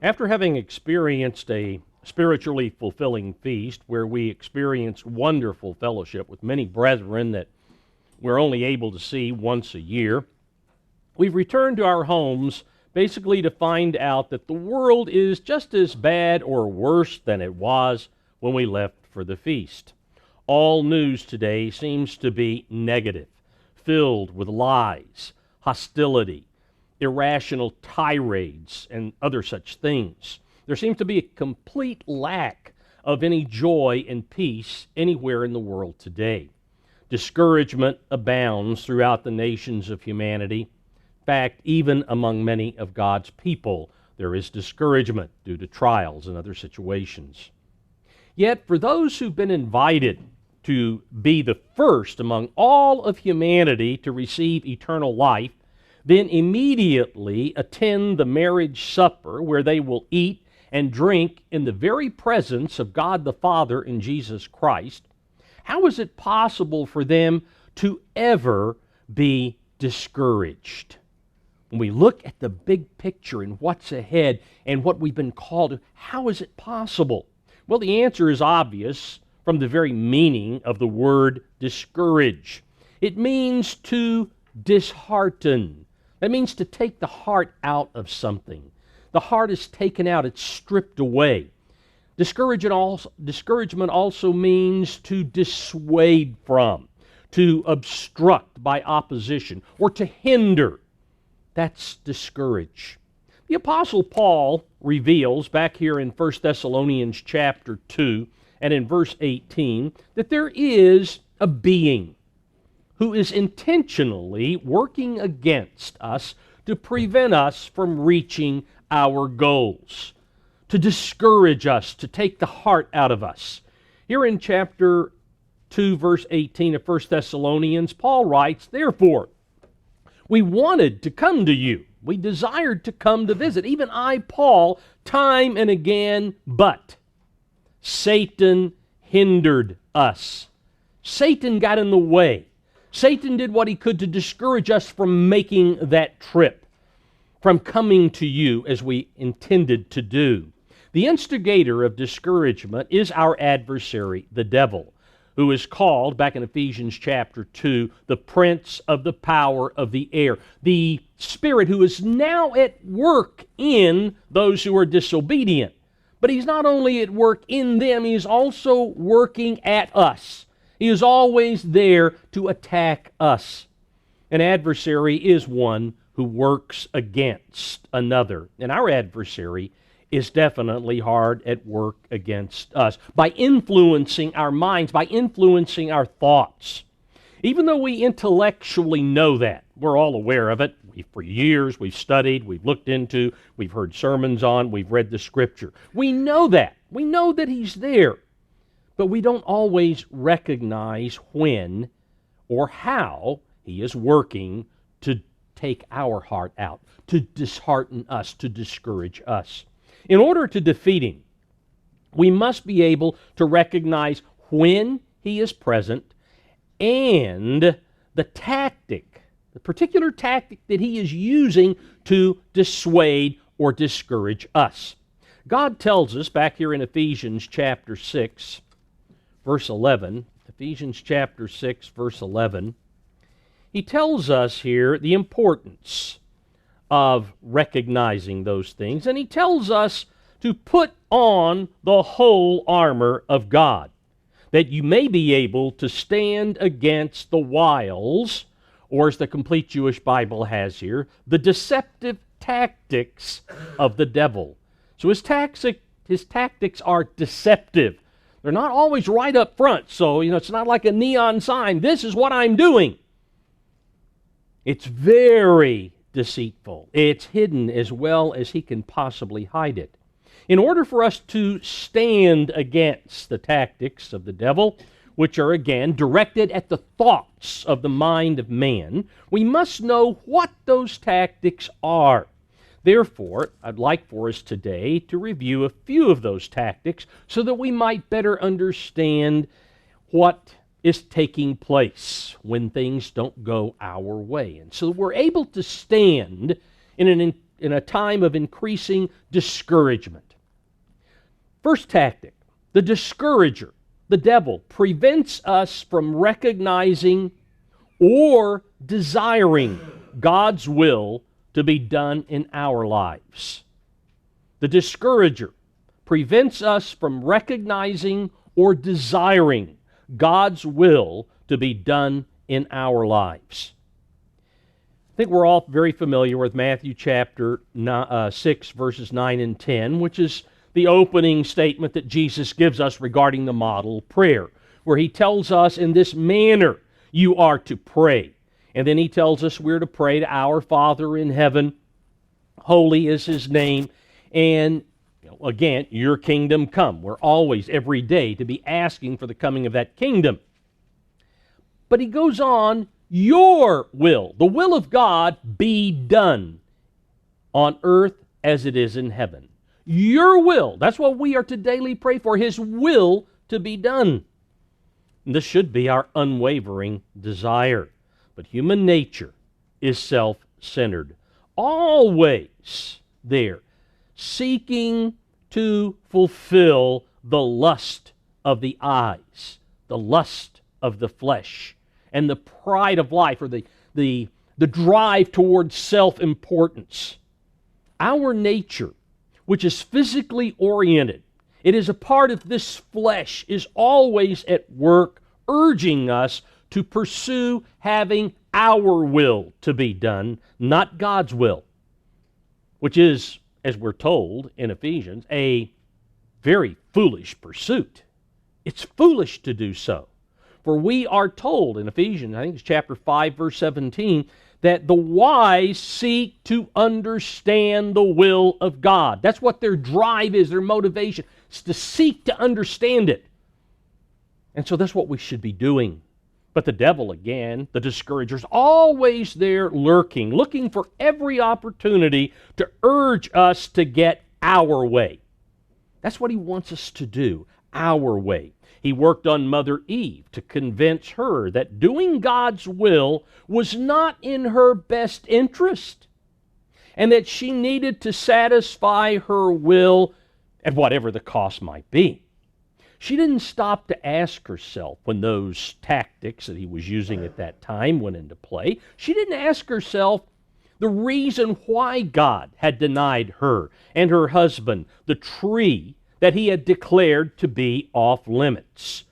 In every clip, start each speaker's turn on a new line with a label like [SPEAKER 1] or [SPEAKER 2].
[SPEAKER 1] After having experienced a spiritually fulfilling feast where we experienced wonderful fellowship with many brethren that we're only able to see once a year, we've returned to our homes basically to find out that the world is just as bad or worse than it was when we left for the feast. All news today seems to be negative, filled with lies, hostility, irrational tirades, and other such things. There seems to be a complete lack of any joy and peace anywhere in the world today. Discouragement abounds throughout the nations of humanity. In fact, even among many of God's people, there is discouragement due to trials and other situations. Yet, for those who've been invited to be the first among all of humanity to receive eternal life, then immediately attend the marriage supper where they will eat and drink in the very presence of God the Father and Jesus Christ, how is it possible for them to ever be discouraged? When we look at the big picture and what's ahead and what we've been called to, how is it possible? Well, the answer is obvious from the very meaning of the word discourage. It means to dishearten. That means to take the heart out of something. The heart is taken out, it's stripped away. Discouragement also means to dissuade from, to obstruct by opposition, or to hinder. That's discourage. The Apostle Paul reveals back here in 1 Thessalonians chapter 2 and in verse 18 that there is a being who is intentionally working against us to prevent us from reaching our goals, to discourage us, to take the heart out of us. Here in chapter 2, verse 18 of 1 Thessalonians, Paul writes, "Therefore, we wanted to come to you. We desired to come to visit. Even I, Paul, time and again, but Satan hindered us." Satan got in the way. Satan did what he could to discourage us from making that trip, from coming to you as we intended to do. The instigator of discouragement is our adversary, the devil, who is called, back in Ephesians chapter 2, the prince of the power of the air, the spirit who is now at work in those who are disobedient. But he's not only at work in them, he's also working at us. He is always there to attack us. An adversary is one who works against another. And our adversary is definitely hard at work against us by influencing our minds, by influencing our thoughts. Even though we intellectually know that, we're all aware of it. For years we've studied, we've looked into, we've heard sermons on, we've read the Scripture. We know that. We know that he's there. But we don't always recognize when or how he is working to take our heart out, to dishearten us, to discourage us. In order to defeat him, we must be able to recognize when he is present and the tactic, the particular tactic that he is using to dissuade or discourage us. God tells us back here in Ephesians chapter 6, verse 11, Ephesians chapter 6, verse 11, he tells us here the importance of recognizing those things, and he tells us to put on the whole armor of God, that you may be able to stand against the wiles, or as the Complete Jewish Bible has here, the deceptive tactics of the devil. So his tactics are deceptive. They're not always right up front, so it's not like a neon sign. This is what I'm doing. It's very deceitful. It's hidden as well as he can possibly hide it. In order for us to stand against the tactics of the devil, which are again directed at the thoughts of the mind of man, we must know what those tactics are. Therefore, I'd like for us today to review a few of those tactics so that we might better understand what is taking place when things don't go our way. And so we're able to stand in in a time of increasing discouragement. First tactic, the discourager, the devil, prevents us from recognizing or desiring God's will to be done in our lives. The discourager prevents us from recognizing or desiring God's will to be done in our lives. I think we're all very familiar with Matthew chapter 6, verses 9 and 10, which is the opening statement that Jesus gives us regarding the model prayer, where he tells us in this manner you are to pray. And then he tells us we're to pray to our Father in heaven. Holy is his name. And again, your kingdom come. We're always, every day, to be asking for the coming of that kingdom. But he goes on, your will, the will of God, be done on earth as it is in heaven. Your will, that's what we are to daily pray for, his will to be done. And this should be our unwavering desire. But human nature is self-centered, always there, seeking to fulfill the lust of the eyes, the lust of the flesh, and the pride of life, or the drive towards self-importance. Our nature, which is physically oriented, it is a part of this flesh, is always at work urging us to pursue having our will to be done, not God's will, which is, as we're told in Ephesians, a very foolish pursuit. It's foolish to do so. For we are told in Ephesians, I think it's chapter 5, verse 17, that the wise seek to understand the will of God. That's what their drive is, their motivation. It's to seek to understand it. And so that's what we should be doing. But the devil, again, the discourager, is always there lurking, looking for every opportunity to urge us to get our way. That's what he wants us to do, our way. He worked on Mother Eve to convince her that doing God's will was not in her best interest, and that she needed to satisfy her will at whatever the cost might be. She didn't stop to ask herself when those tactics that he was using at that time went into play. She didn't ask herself the reason why God had denied her and her husband the tree that he had declared to be off limits.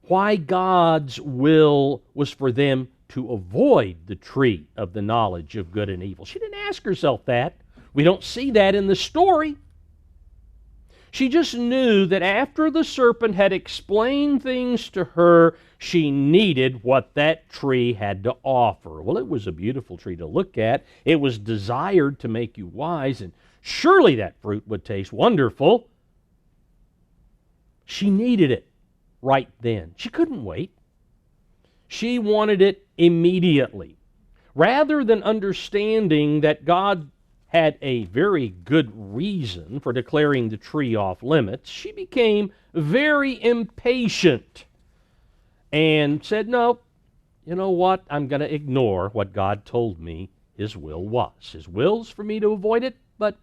[SPEAKER 1] Why God's will was for them to avoid the tree of the knowledge of good and evil. She didn't ask herself that. We don't see that in the story. She just knew that after the serpent had explained things to her, she needed what that tree had to offer. Well, it was a beautiful tree to look at. It was desired to make you wise, and surely that fruit would taste wonderful. She needed it right then. She couldn't wait. She wanted it immediately. Rather than understanding that God had a very good reason for declaring the tree off limits, she became very impatient and said, no, you know what? I'm going to ignore what God told me his will was. His will's for me to avoid it, but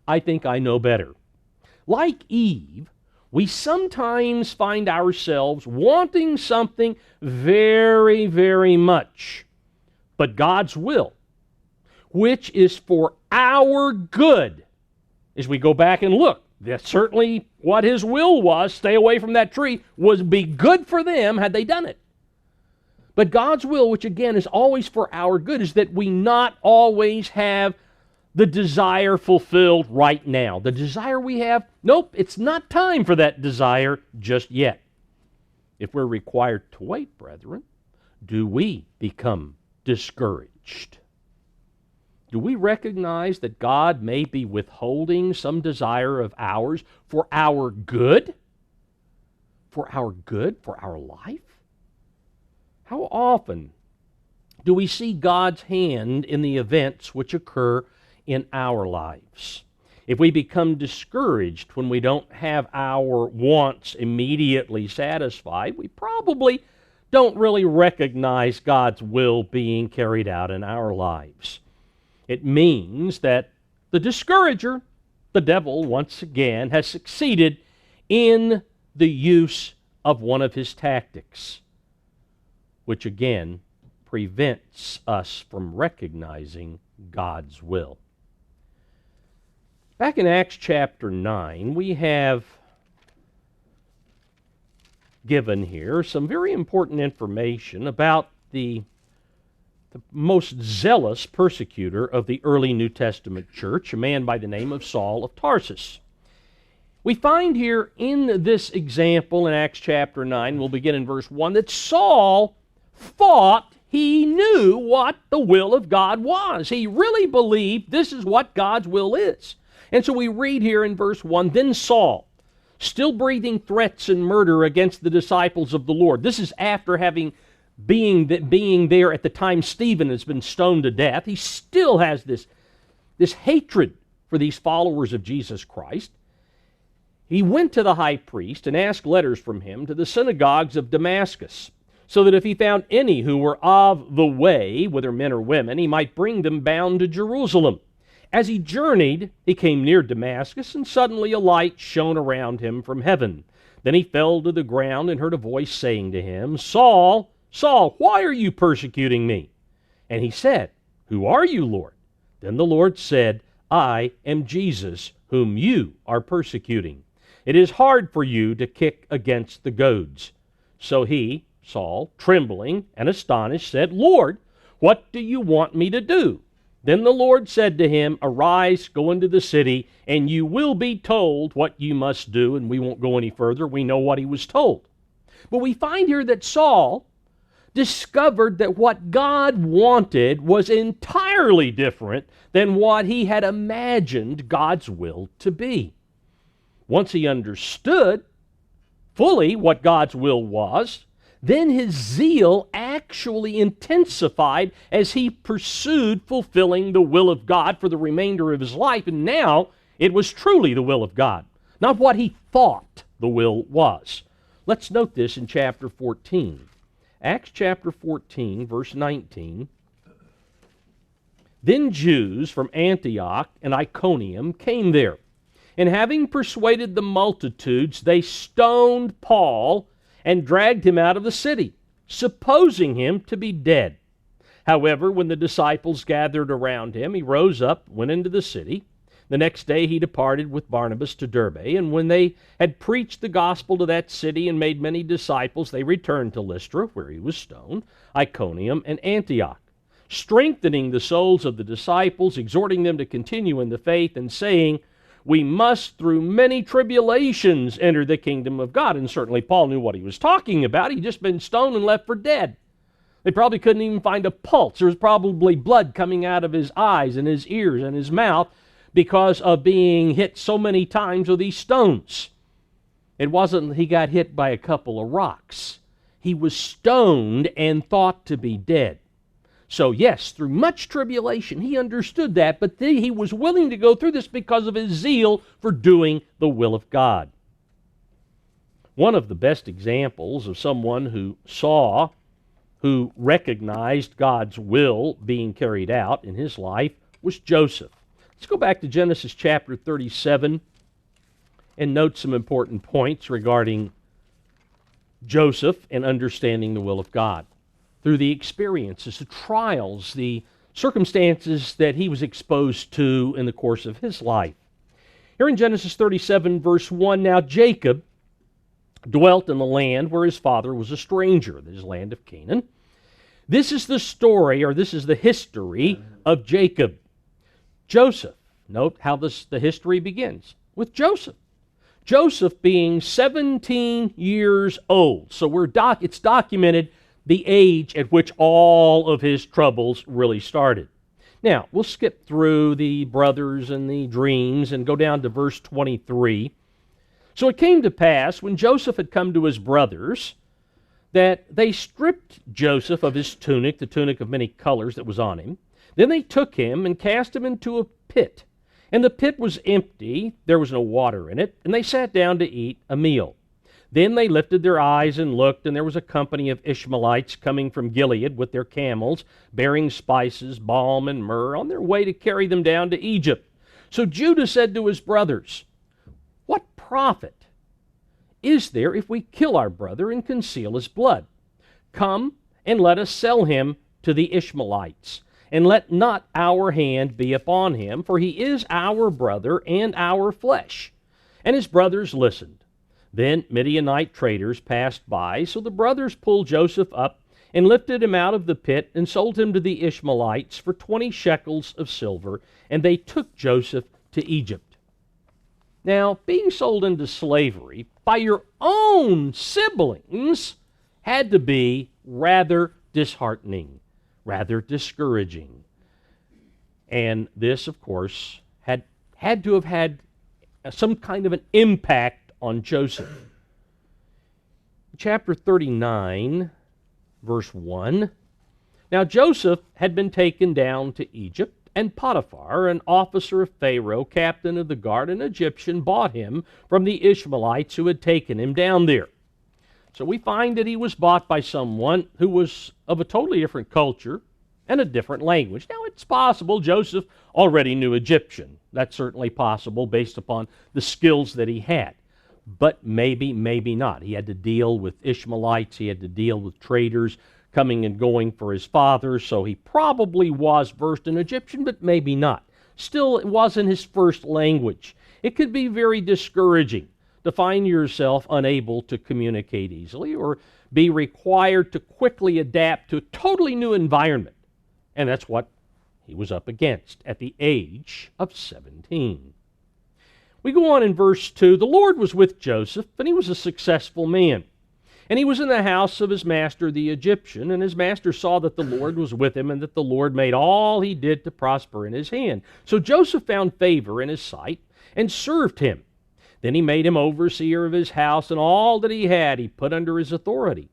[SPEAKER 1] I think I know better. Like Eve, we sometimes find ourselves wanting something very, very much, but God's will, which is for our good. As we go back and look, that's certainly what his will was, stay away from that tree, would be good for them had they done it. But God's will, which again is always for our good, is that we not always have the desire fulfilled right now. The desire we have, nope, it's not time for that desire just yet. If we're required to wait, brethren, do we become discouraged? Do we recognize that God may be withholding some desire of ours for our good? For our good? For our life? How often do we see God's hand in the events which occur in our lives? If we become discouraged when we don't have our wants immediately satisfied, we probably don't really recognize God's will being carried out in our lives. It means that the discourager, the devil, once again, has succeeded in the use of one of his tactics, which again prevents us from recognizing God's will. Back in Acts chapter 9, we have given here some very important information about the most zealous persecutor of the early New Testament church, a man by the name of Saul of Tarsus. We find here in this example in Acts chapter 9, we'll begin in verse 1, that Saul thought he knew what the will of God was. He really believed this is what God's will is. And so we read here in verse 1, then Saul, still breathing threats and murder against the disciples of the Lord. This is after being there at the time Stephen has been stoned to death. He still has this hatred for these followers of Jesus Christ. He went to the high priest and asked letters from him to the synagogues of Damascus, so that if he found any who were of the way, whether men or women, he might bring them bound to Jerusalem. As he journeyed, he came near Damascus, and suddenly a light shone around him from heaven. Then he fell to the ground and heard a voice saying to him, Saul, Saul, why are you persecuting me? And he said, Who are you, Lord? Then the Lord said, I am Jesus, whom you are persecuting. It is hard for you to kick against the goads. So he, Saul, trembling and astonished, said, Lord, what do you want me to do? Then the Lord said to him, Arise, go into the city, and you will be told what you must do. And we won't go any further. We know what he was told. But we find here that Saul discovered that what God wanted was entirely different than what he had imagined God's will to be. Once he understood fully what God's will was, then his zeal actually intensified as he pursued fulfilling the will of God for the remainder of his life. And now it was truly the will of God, not what he thought the will was. Let's note this in chapter 14. Acts chapter 14, verse 19. Then Jews from Antioch and Iconium came there, and having persuaded the multitudes, they stoned Paul and dragged him out of the city, supposing him to be dead. However, when the disciples gathered around him, he rose up, went into the city. The next day he departed with Barnabas to Derbe, and when they had preached the gospel to that city and made many disciples, they returned to Lystra, where he was stoned, Iconium, and Antioch, strengthening the souls of the disciples, exhorting them to continue in the faith, and saying, We must through many tribulations enter the kingdom of God. And certainly Paul knew what he was talking about. He'd just been stoned and left for dead. They probably couldn't even find a pulse. There was probably blood coming out of his eyes and his ears and his mouth because of being hit so many times with these stones. It wasn't he got hit by a couple of rocks. He was stoned and thought to be dead. So yes, through much tribulation, he understood that, but he was willing to go through this because of his zeal for doing the will of God. One of the best examples of someone who recognized God's will being carried out in his life was Joseph. Let's go back to Genesis chapter 37 and note some important points regarding Joseph and understanding the will of God. Through the experiences, the trials, the circumstances that he was exposed to in the course of his life. Here in Genesis 37, verse 1, Now Jacob dwelt in the land where his father was a stranger, his land of Canaan. This is the story, or this is the history of Jacob. Joseph, note how the history begins, with Joseph. Joseph being 17 years old. So it's documented the age at which all of his troubles really started. Now, we'll skip through the brothers and the dreams and go down to verse 23. So it came to pass, when Joseph had come to his brothers, that they stripped Joseph of his tunic, the tunic of many colors that was on him. Then they took him and cast him into a pit. And the pit was empty, there was no water in it, and they sat down to eat a meal. Then they lifted their eyes and looked, and there was a company of Ishmaelites coming from Gilead with their camels, bearing spices, balm, and myrrh, on their way to carry them down to Egypt. So Judah said to his brothers, "What profit is there if we kill our brother and conceal his blood? Come and let us sell him to the Ishmaelites, and let not our hand be upon him, for he is our brother and our flesh." And his brothers listened. Then Midianite traders passed by, so the brothers pulled Joseph up and lifted him out of the pit and sold him to the Ishmaelites for 20 shekels of silver, and they took Joseph to Egypt. Now, being sold into slavery by your own siblings had to be rather disheartening, rather discouraging. And this, of course, had to have had some kind of an impact on Joseph. Chapter 39, verse 1. Now Joseph had been taken down to Egypt, and Potiphar, an officer of Pharaoh, captain of the guard, an Egyptian, bought him from the Ishmaelites who had taken him down there. So we find that he was bought by someone who was of a totally different culture and a different language. Now, it's possible Joseph already knew Egyptian. That's certainly possible based upon the skills that he had. But maybe not. He had to deal with Ishmaelites. He had to deal with traders coming and going for his father, so he probably was versed in Egyptian, but maybe not. Still, it wasn't his first language. It could be very discouraging to find yourself unable to communicate easily or be required to quickly adapt to a totally new environment. And that's what he was up against at the age of 17. We go on in verse 2. The Lord was with Joseph, and he was a successful man. And he was in the house of his master the Egyptian, and his master saw that the Lord was with him, and that the Lord made all he did to prosper in his hand. So Joseph found favor in his sight, and served him. Then he made him overseer of his house, and all that he had he put under his authority.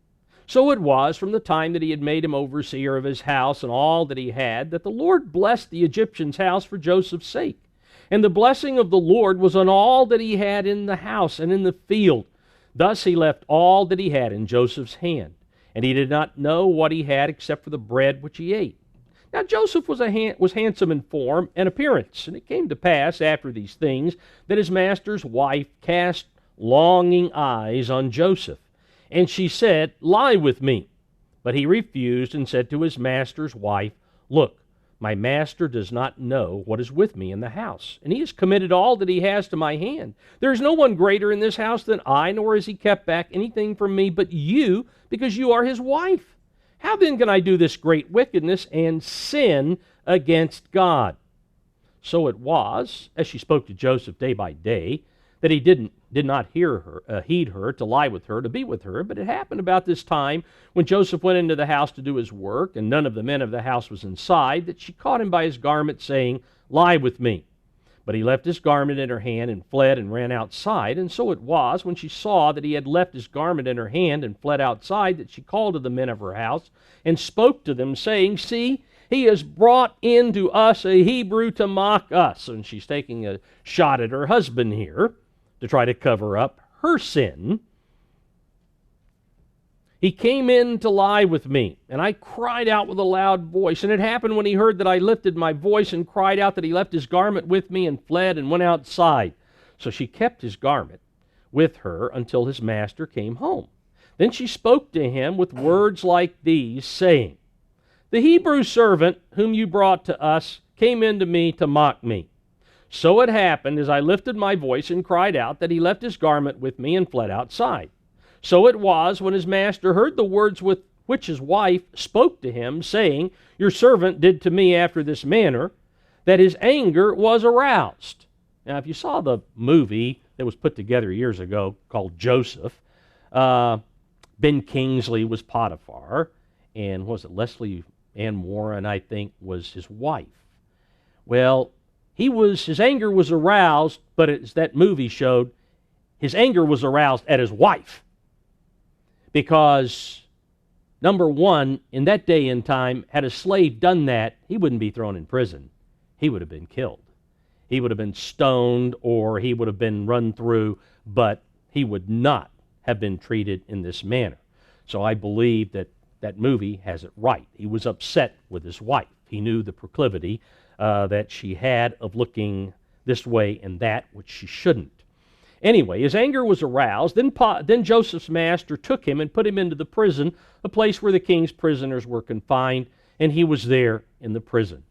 [SPEAKER 1] So it was, from the time that he had made him overseer of his house and all that he had, that the Lord blessed the Egyptian's house for Joseph's sake. And the blessing of the Lord was on all that he had in the house and in the field. Thus he left all that he had in Joseph's hand, and he did not know what he had except for the bread which he ate. Now Joseph was handsome in form and appearance, and it came to pass after these things that his master's wife cast longing eyes on Joseph. And she said, "Lie with me." But he refused and said to his master's wife, "Look, my master does not know what is with me in the house, and he has committed all that he has to my hand. There is no one greater in this house than I, nor has he kept back anything from me but you, because you are his wife. How then can I do this great wickedness and sin against God?" So it was, as she spoke to Joseph day by day, that he did not heed her, to lie with her, to be with her. But it happened about this time, when Joseph went into the house to do his work, and none of the men of the house was inside, that she caught him by his garment, saying, "Lie with me." But he left his garment in her hand, and fled and ran outside. And so it was, when she saw that he had left his garment in her hand and fled outside, that she called to the men of her house, and spoke to them, saying, "See, he has brought in to us a Hebrew to mock us." And she's taking a shot at her husband here, to try to cover up her sin. "He came in to lie with me, and I cried out with a loud voice. And it happened when he heard that I lifted my voice and cried out, that he left his garment with me and fled and went outside." So she kept his garment with her until his master came home. Then she spoke to him with words like these, saying, "The Hebrew servant whom you brought to us came in to me to mock me. So it happened, as I lifted my voice and cried out, that he left his garment with me and fled outside. So it was, when his master heard the words with which his wife spoke to him, saying, 'Your servant did to me after this manner,' that his anger was aroused." Now, if you saw the movie that was put together years ago called Joseph, Ben Kingsley was Potiphar, and was it Leslie Ann Warren, I think, was his wife. Well, his anger was aroused, but as that movie showed, his anger was aroused at his wife. Because, number one, in that day and time, had a slave done that, he wouldn't be thrown in prison. He would have been killed. He would have been stoned, or he would have been run through, but he would not have been treated in this manner. So I believe that that movie has it right. He was upset with his wife. He knew the proclivity that she had of looking this way and that, which she shouldn't. Anyway, his anger was aroused. Then Joseph's master took him and put him into the prison, a place where the king's prisoners were confined, and he was there in the prison.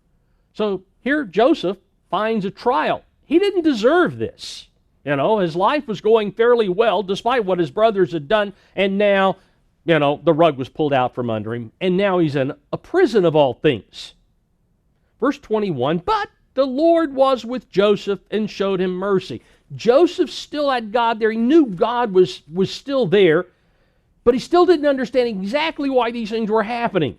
[SPEAKER 1] So here Joseph finds a trial. He didn't deserve this. His life was going fairly well despite what his brothers had done, and now, the rug was pulled out from under him, and now he's in a prison of all things. Verse 21, but the Lord was with Joseph and showed him mercy. Joseph still had God there. He knew God was still there, but he still didn't understand exactly why these things were happening.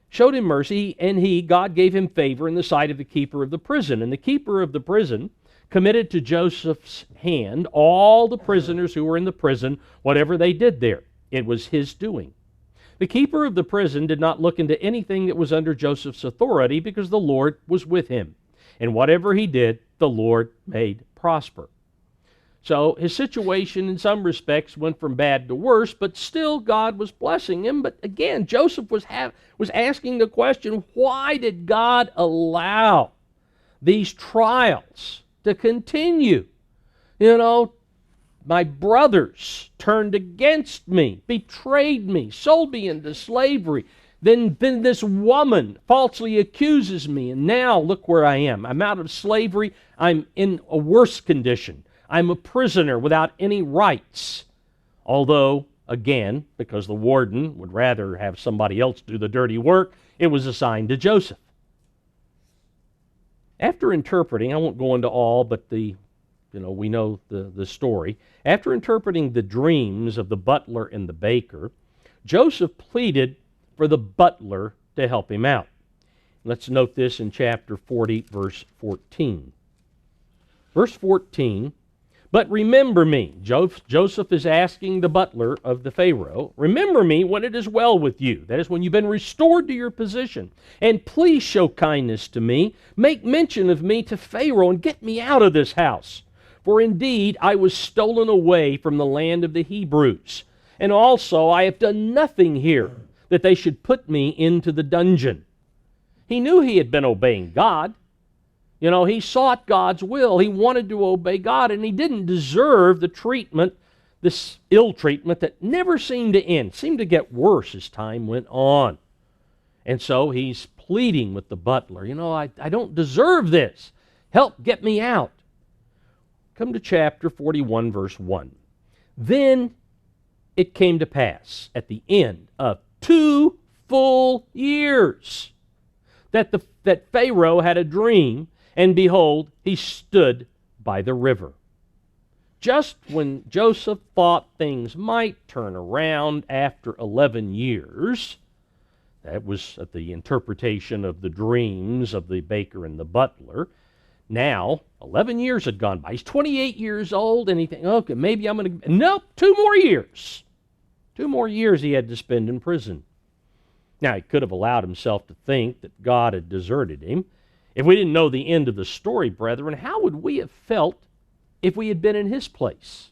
[SPEAKER 1] Showed him mercy, and God gave him favor in the sight of the keeper of the prison. And the keeper of the prison committed to Joseph's hand all the prisoners who were in the prison, whatever they did there. It was his doing. The keeper of the prison did not look into anything that was under Joseph's authority because the Lord was with him. And whatever he did, the Lord made prosper. So his situation in some respects went from bad to worse, but still God was blessing him. But again, Joseph was asking the question, why did God allow these trials to continue? My brothers turned against me, betrayed me, sold me into slavery. Then this woman falsely accuses me, and now look where I am. I'm out of slavery. I'm in a worse condition. I'm a prisoner without any rights. Although, again, because the warden would rather have somebody else do the dirty work, it was assigned to Joseph. After interpreting, I won't go into all, but we know the story. After interpreting the dreams of the butler and the baker, Joseph pleaded for the butler to help him out. Let's note this in chapter 40, verse 14. Verse 14, but remember me. Joseph is asking the butler of the Pharaoh, remember me when it is well with you. That is, when you've been restored to your position. And please show kindness to me. Make mention of me to Pharaoh and get me out of this house. For indeed I was stolen away from the land of the Hebrews. And also I have done nothing here that they should put me into the dungeon. He knew he had been obeying God. He sought God's will. He wanted to obey God, and he didn't deserve the treatment, this ill treatment that never seemed to end, seemed to get worse as time went on. And so he's pleading with the butler, I don't deserve this. Help get me out. Come to chapter 41, verse 1. Then it came to pass at the end of 2 full years that Pharaoh had a dream, and behold, he stood by the river. Just when Joseph thought things might turn around after 11 years, that was at the interpretation of the dreams of the baker and the butler. Now, 11 years had gone by. He's 28 years old, and he thinks, okay, maybe I'm going to... Nope, 2 more years. 2 more years he had to spend in prison. Now, he could have allowed himself to think that God had deserted him. If we didn't know the end of the story, brethren, how would we have felt if we had been in his place?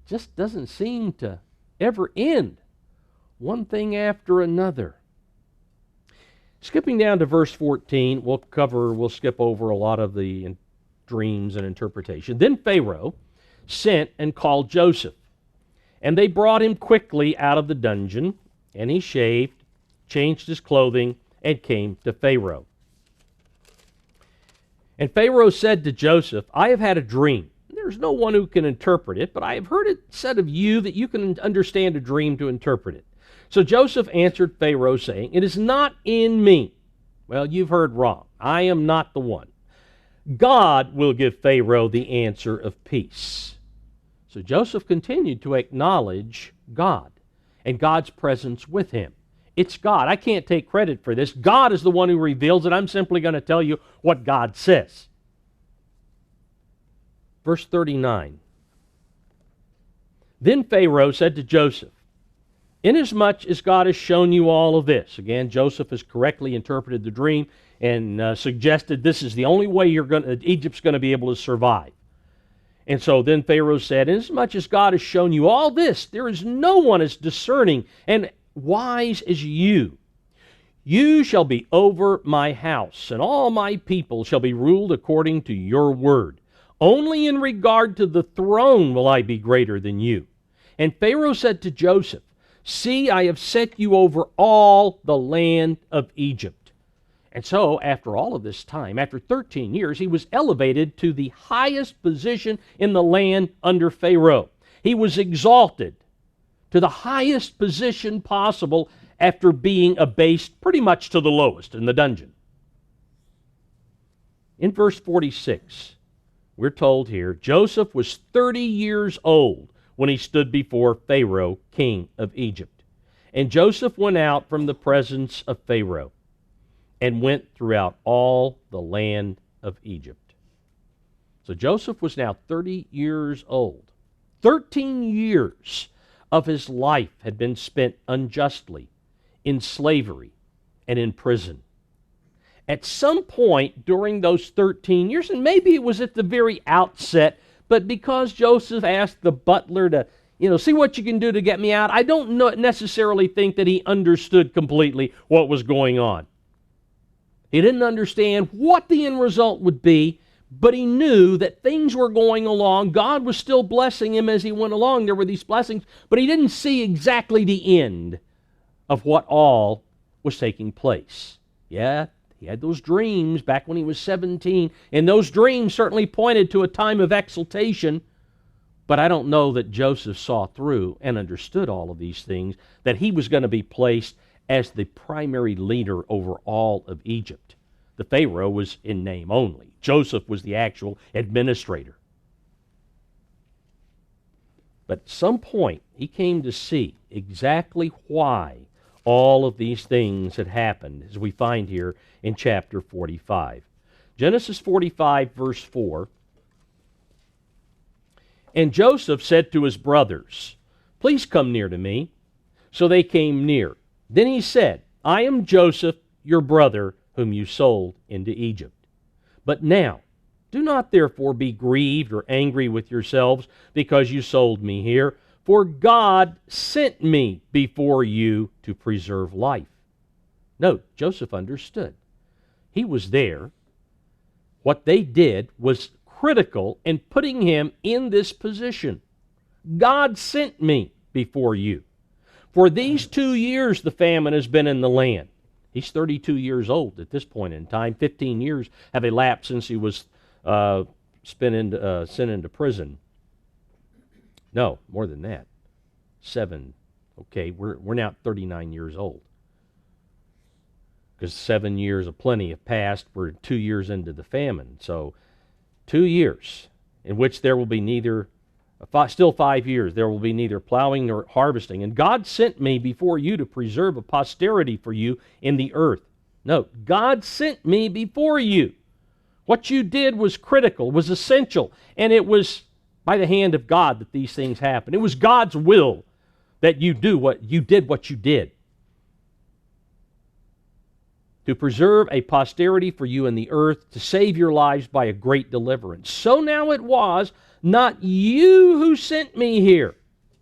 [SPEAKER 1] Just doesn't seem to ever end. One thing after another. Skipping down to verse 14, we'll skip over a lot of the dreams and interpretation. Then Pharaoh sent and called Joseph, and they brought him quickly out of the dungeon, and he shaved, changed his clothing, and came to Pharaoh. And Pharaoh said to Joseph, I have had a dream. There's no one who can interpret it, but I have heard it said of you that you can understand a dream to interpret it. So Joseph answered Pharaoh, saying, it is not in me. Well, you've heard wrong. I am not the one. God will give Pharaoh the answer of peace. So Joseph continued to acknowledge God and God's presence with him. It's God. I can't take credit for this. God is the one who reveals it. I'm simply going to tell you what God says. Verse 39. Then Pharaoh said to Joseph, inasmuch as God has shown you all of this. Again, Joseph has correctly interpreted the dream and suggested this is the only way Egypt's going to be able to survive. And so then Pharaoh said, inasmuch as God has shown you all this, there is no one as discerning and wise as you. You shall be over my house, and all my people shall be ruled according to your word. Only in regard to the throne will I be greater than you. And Pharaoh said to Joseph, see, I have set you over all the land of Egypt. And so, after all of this time, after 13 years, he was elevated to the highest position in the land under Pharaoh. He was exalted to the highest position possible after being abased pretty much to the lowest in the dungeon. In verse 46, we're told here, Joseph was 30 years old when he stood before Pharaoh, king of Egypt. And Joseph went out from the presence of Pharaoh and went throughout all the land of Egypt. So Joseph was now 30 years old. 13 years of his life had been spent unjustly in slavery and in prison. At some point during those 13 years, and maybe it was at the very outset, but because Joseph asked the butler to, see what you can do to get me out, I don't necessarily think that he understood completely what was going on. He didn't understand what the end result would be, but he knew that things were going along. God was still blessing him as he went along. There were these blessings, but he didn't see exactly the end of what all was taking place. Yeah, he had those dreams back when he was 17, and those dreams certainly pointed to a time of exaltation, but I don't know that Joseph saw through and understood all of these things, that he was going to be placed as the primary leader over all of Egypt. The Pharaoh was in name only. Joseph was the actual administrator. But at some point, he came to see exactly why all of these things had happened, as we find here in chapter 45. Genesis 45, verse 4. And Joseph said to his brothers, please come near to me. So they came near. Then he said, I am Joseph, your brother, whom you sold into Egypt. But now, do not therefore be grieved or angry with yourselves because you sold me here, for God sent me before you to preserve life. Note, Joseph understood. He was there. What they did was critical in putting him in this position. God sent me before you. For these 2 years the famine has been in the land. He's 32 years old at this point in time. 15 years have elapsed since he was sent into prison. No, more than that. 7. Okay, we're now 39 years old. Because 7 years of plenty have passed. We're 2 years into the famine. So 2 years in which there will be still 5 years, there will be neither plowing nor harvesting. And God sent me before you to preserve a posterity for you in the earth. Note, God sent me before you. What you did was critical, was essential, and it was by the hand of God that these things happened. It was God's will that you did what you did. To preserve a posterity for you in the earth, to save your lives by a great deliverance. So now it was not you who sent me here,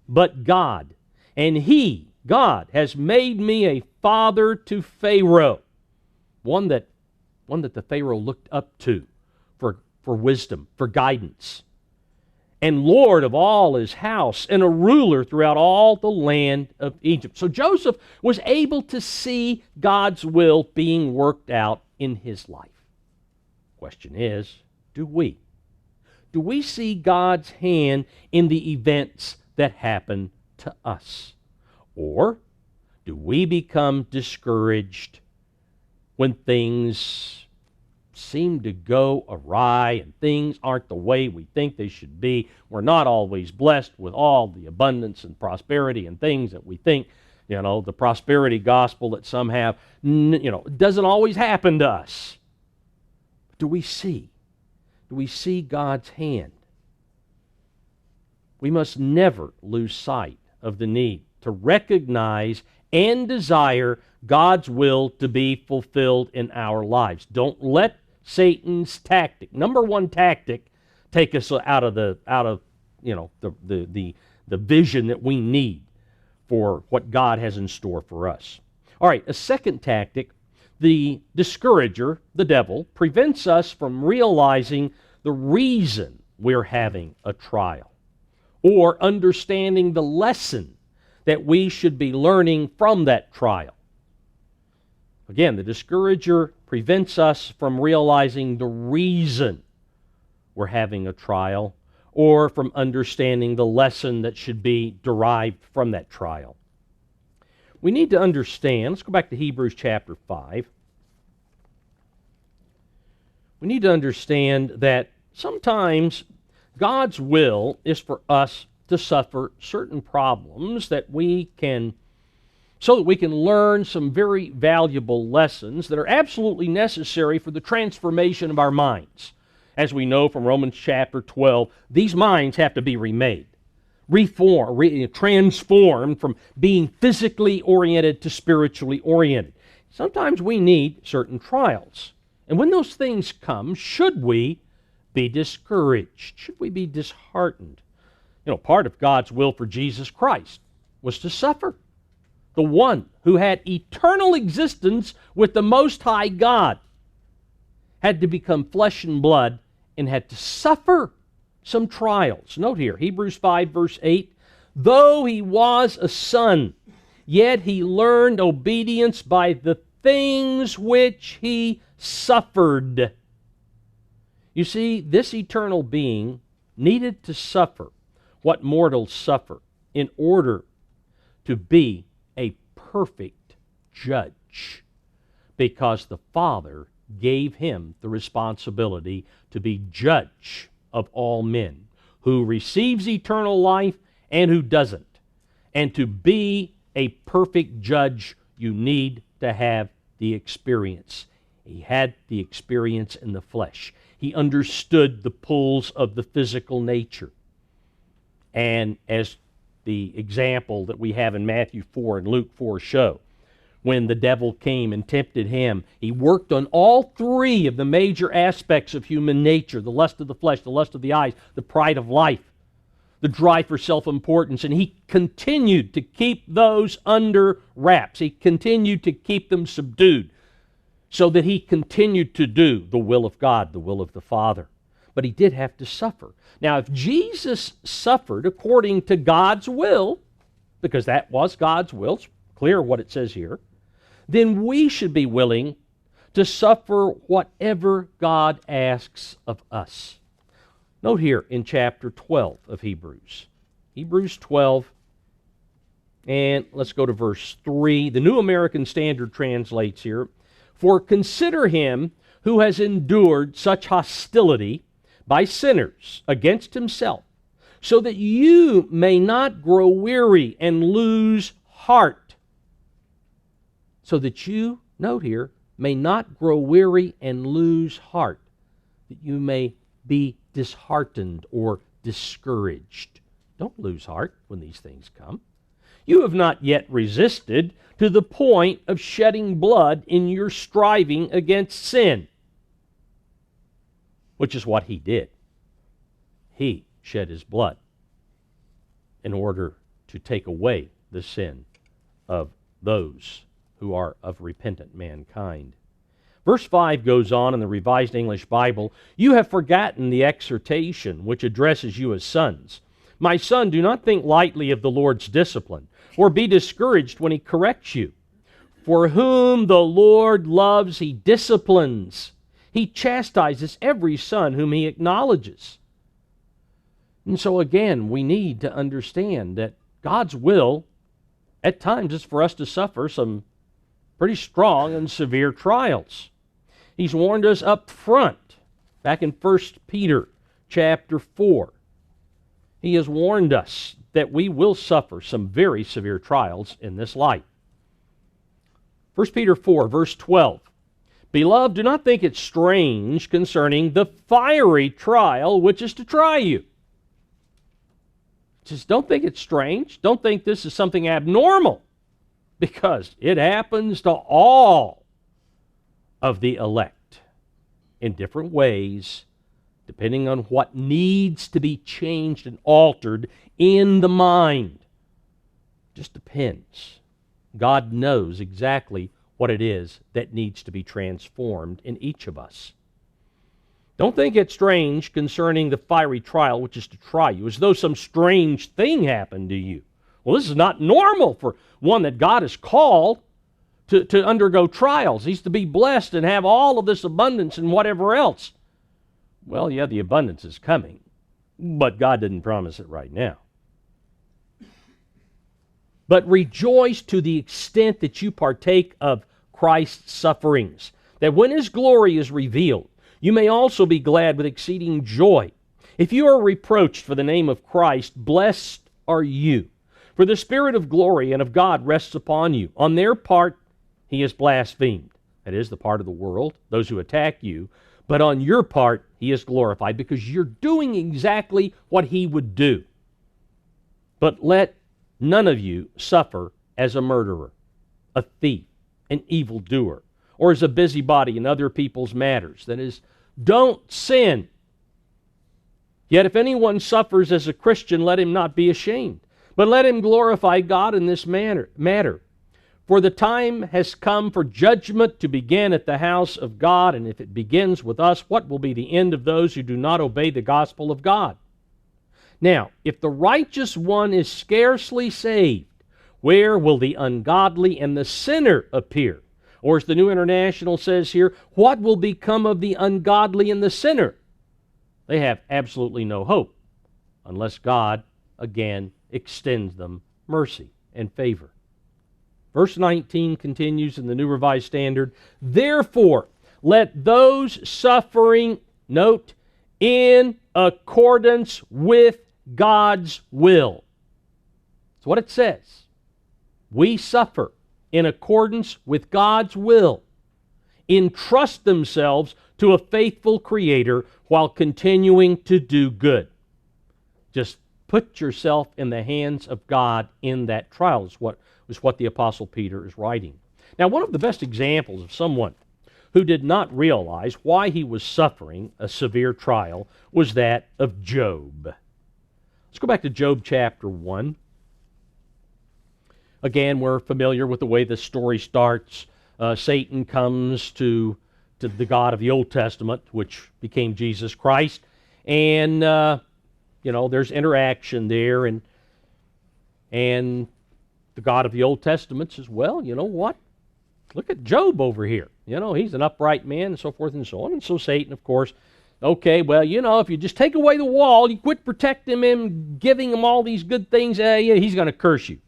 [SPEAKER 1] but God. And He, God, has made me a father to Pharaoh, one that the Pharaoh looked up to for wisdom, for guidance, and Lord of all his house, and a ruler throughout all the land of Egypt. So Joseph was able to see God's will being worked out in his life. Question is, do we? Do we see God's hand in the events that happen to us? Or do we become discouraged when things seem to go awry and things aren't the way we think they should be? We're not always blessed with all the abundance and prosperity and things that we think, the prosperity gospel that some have, doesn't always happen to us. Do we see? Do we see God's hand? We must never lose sight of the need to recognize and desire God's will to be fulfilled in our lives. Don't let Satan's tactic, number one tactic take us out of the vision that we need for what God has in store for us. All right, a second tactic, the discourager, the devil, prevents us from realizing the reason we're having a trial or understanding the lesson that we should be learning from that trial. Again, the discourager prevents us from realizing the reason we're having a trial or from understanding the lesson that should be derived from that trial. We need to understand, let's go back to Hebrews chapter 5. We need to understand that sometimes God's will is for us to suffer certain problems so that we can learn some very valuable lessons that are absolutely necessary for the transformation of our minds. As we know from Romans chapter 12, these minds have to be remade, transformed from being physically oriented to spiritually oriented. Sometimes we need certain trials. And when those things come, should we be discouraged? Should we be disheartened? Part of God's will for Jesus Christ was to suffer. The one who had eternal existence with the Most High God had to become flesh and blood and had to suffer some trials. Note here, Hebrews 5 verse 8, though he was a son, yet he learned obedience by the things which he suffered. You see, this eternal being needed to suffer what mortals suffer in order to be a perfect judge, because the Father gave him the responsibility to be judge of all men, who receives eternal life and who doesn't. And to be a perfect judge, you need to have the experience. He had the experience in the flesh. He understood the pulls of the physical nature. And as the example that we have in Matthew 4 and Luke 4 show, when the devil came and tempted him, he worked on all three of the major aspects of human nature: the lust of the flesh, the lust of the eyes, the pride of life, the drive for self-importance. And he continued to keep those under wraps. He continued to keep them subdued so that he continued to do the will of God, the will of the Father. But he did have to suffer. Now, if Jesus suffered according to God's will, because that was God's will, it's clear what it says here, then we should be willing to suffer whatever God asks of us. Note here in chapter 12 of Hebrews. Hebrews 12, and let's go to verse 3. The New American Standard translates here, for consider him who has endured such hostility by sinners against himself, so that you may not grow weary and lose heart. So that you, note here, may not grow weary and lose heart, that you may be disheartened or discouraged. Don't lose heart when these things come. You have not yet resisted to the point of shedding blood in your striving against sin, which is what he did. He shed his blood in order to take away the sin of those who are of repentant mankind. Verse 5 goes on in the Revised English Bible, you have forgotten the exhortation which addresses you as sons. My son, do not think lightly of the Lord's discipline, or be discouraged when he corrects you. For whom the Lord loves, he disciplines. He chastises every son whom he acknowledges. And so again, we need to understand that God's will at times is for us to suffer some pretty strong and severe trials. He's warned us up front, back in 1 Peter chapter 4. He has warned us that we will suffer some very severe trials in this life. 1 Peter 4, verse 12. Beloved, do not think it strange concerning the fiery trial which is to try you. Just don't think it's strange. Don't think this is something abnormal, because it happens to all of the elect in different ways depending on what needs to be changed and altered in the mind. Just depends. God knows exactly what it is that needs to be transformed in each of us. Don't think it strange concerning the fiery trial which is to try you, as though some strange thing happened to you. Well, this is not normal for one that God has called to undergo trials. He's to be blessed and have all of this abundance and whatever else. Well, yeah, the abundance is coming, but God didn't promise it right now. But rejoice to the extent that you partake of Christ's sufferings, that when His glory is revealed, you may also be glad with exceeding joy. If you are reproached for the name of Christ, blessed are you. For the Spirit of glory and of God rests upon you. On their part, He is blasphemed. That is, the part of the world, those who attack you. But on your part, He is glorified, because you're doing exactly what He would do. But let none of you suffer as a murderer, a thief, an evildoer, or as a busybody in other people's matters. That is, don't sin. Yet if anyone suffers as a Christian, let him not be ashamed, but let him glorify God in this matter. For the time has come for judgment to begin at the house of God, and if it begins with us, what will be the end of those who do not obey the gospel of God? Now, if the righteous one is scarcely saved, where will the ungodly and the sinner appear? Or as the New International says here, what will become of the ungodly and the sinner? They have absolutely no hope unless God again extends them mercy and favor. Verse 19 continues in the New Revised Standard, therefore let those suffering, note, in accordance with God's will. That's what it says. We suffer in accordance with God's will, entrust themselves to a faithful Creator while continuing to do good. Just put yourself in the hands of God in that trial, is what the Apostle Peter is writing. Now, one of the best examples of someone who did not realize why he was suffering a severe trial was that of Job. Let's go back to Job chapter 1. Again, we're familiar with the way this story starts. Satan comes to the God of the Old Testament, which became Jesus Christ, and there's interaction there, and the God of the Old Testament says, well, you know what? Look at Job over here. He's an upright man, and so forth and so on. And so Satan, of course, okay, well, if you just take away the wall, you quit protecting him, giving him all these good things, he's going to curse you.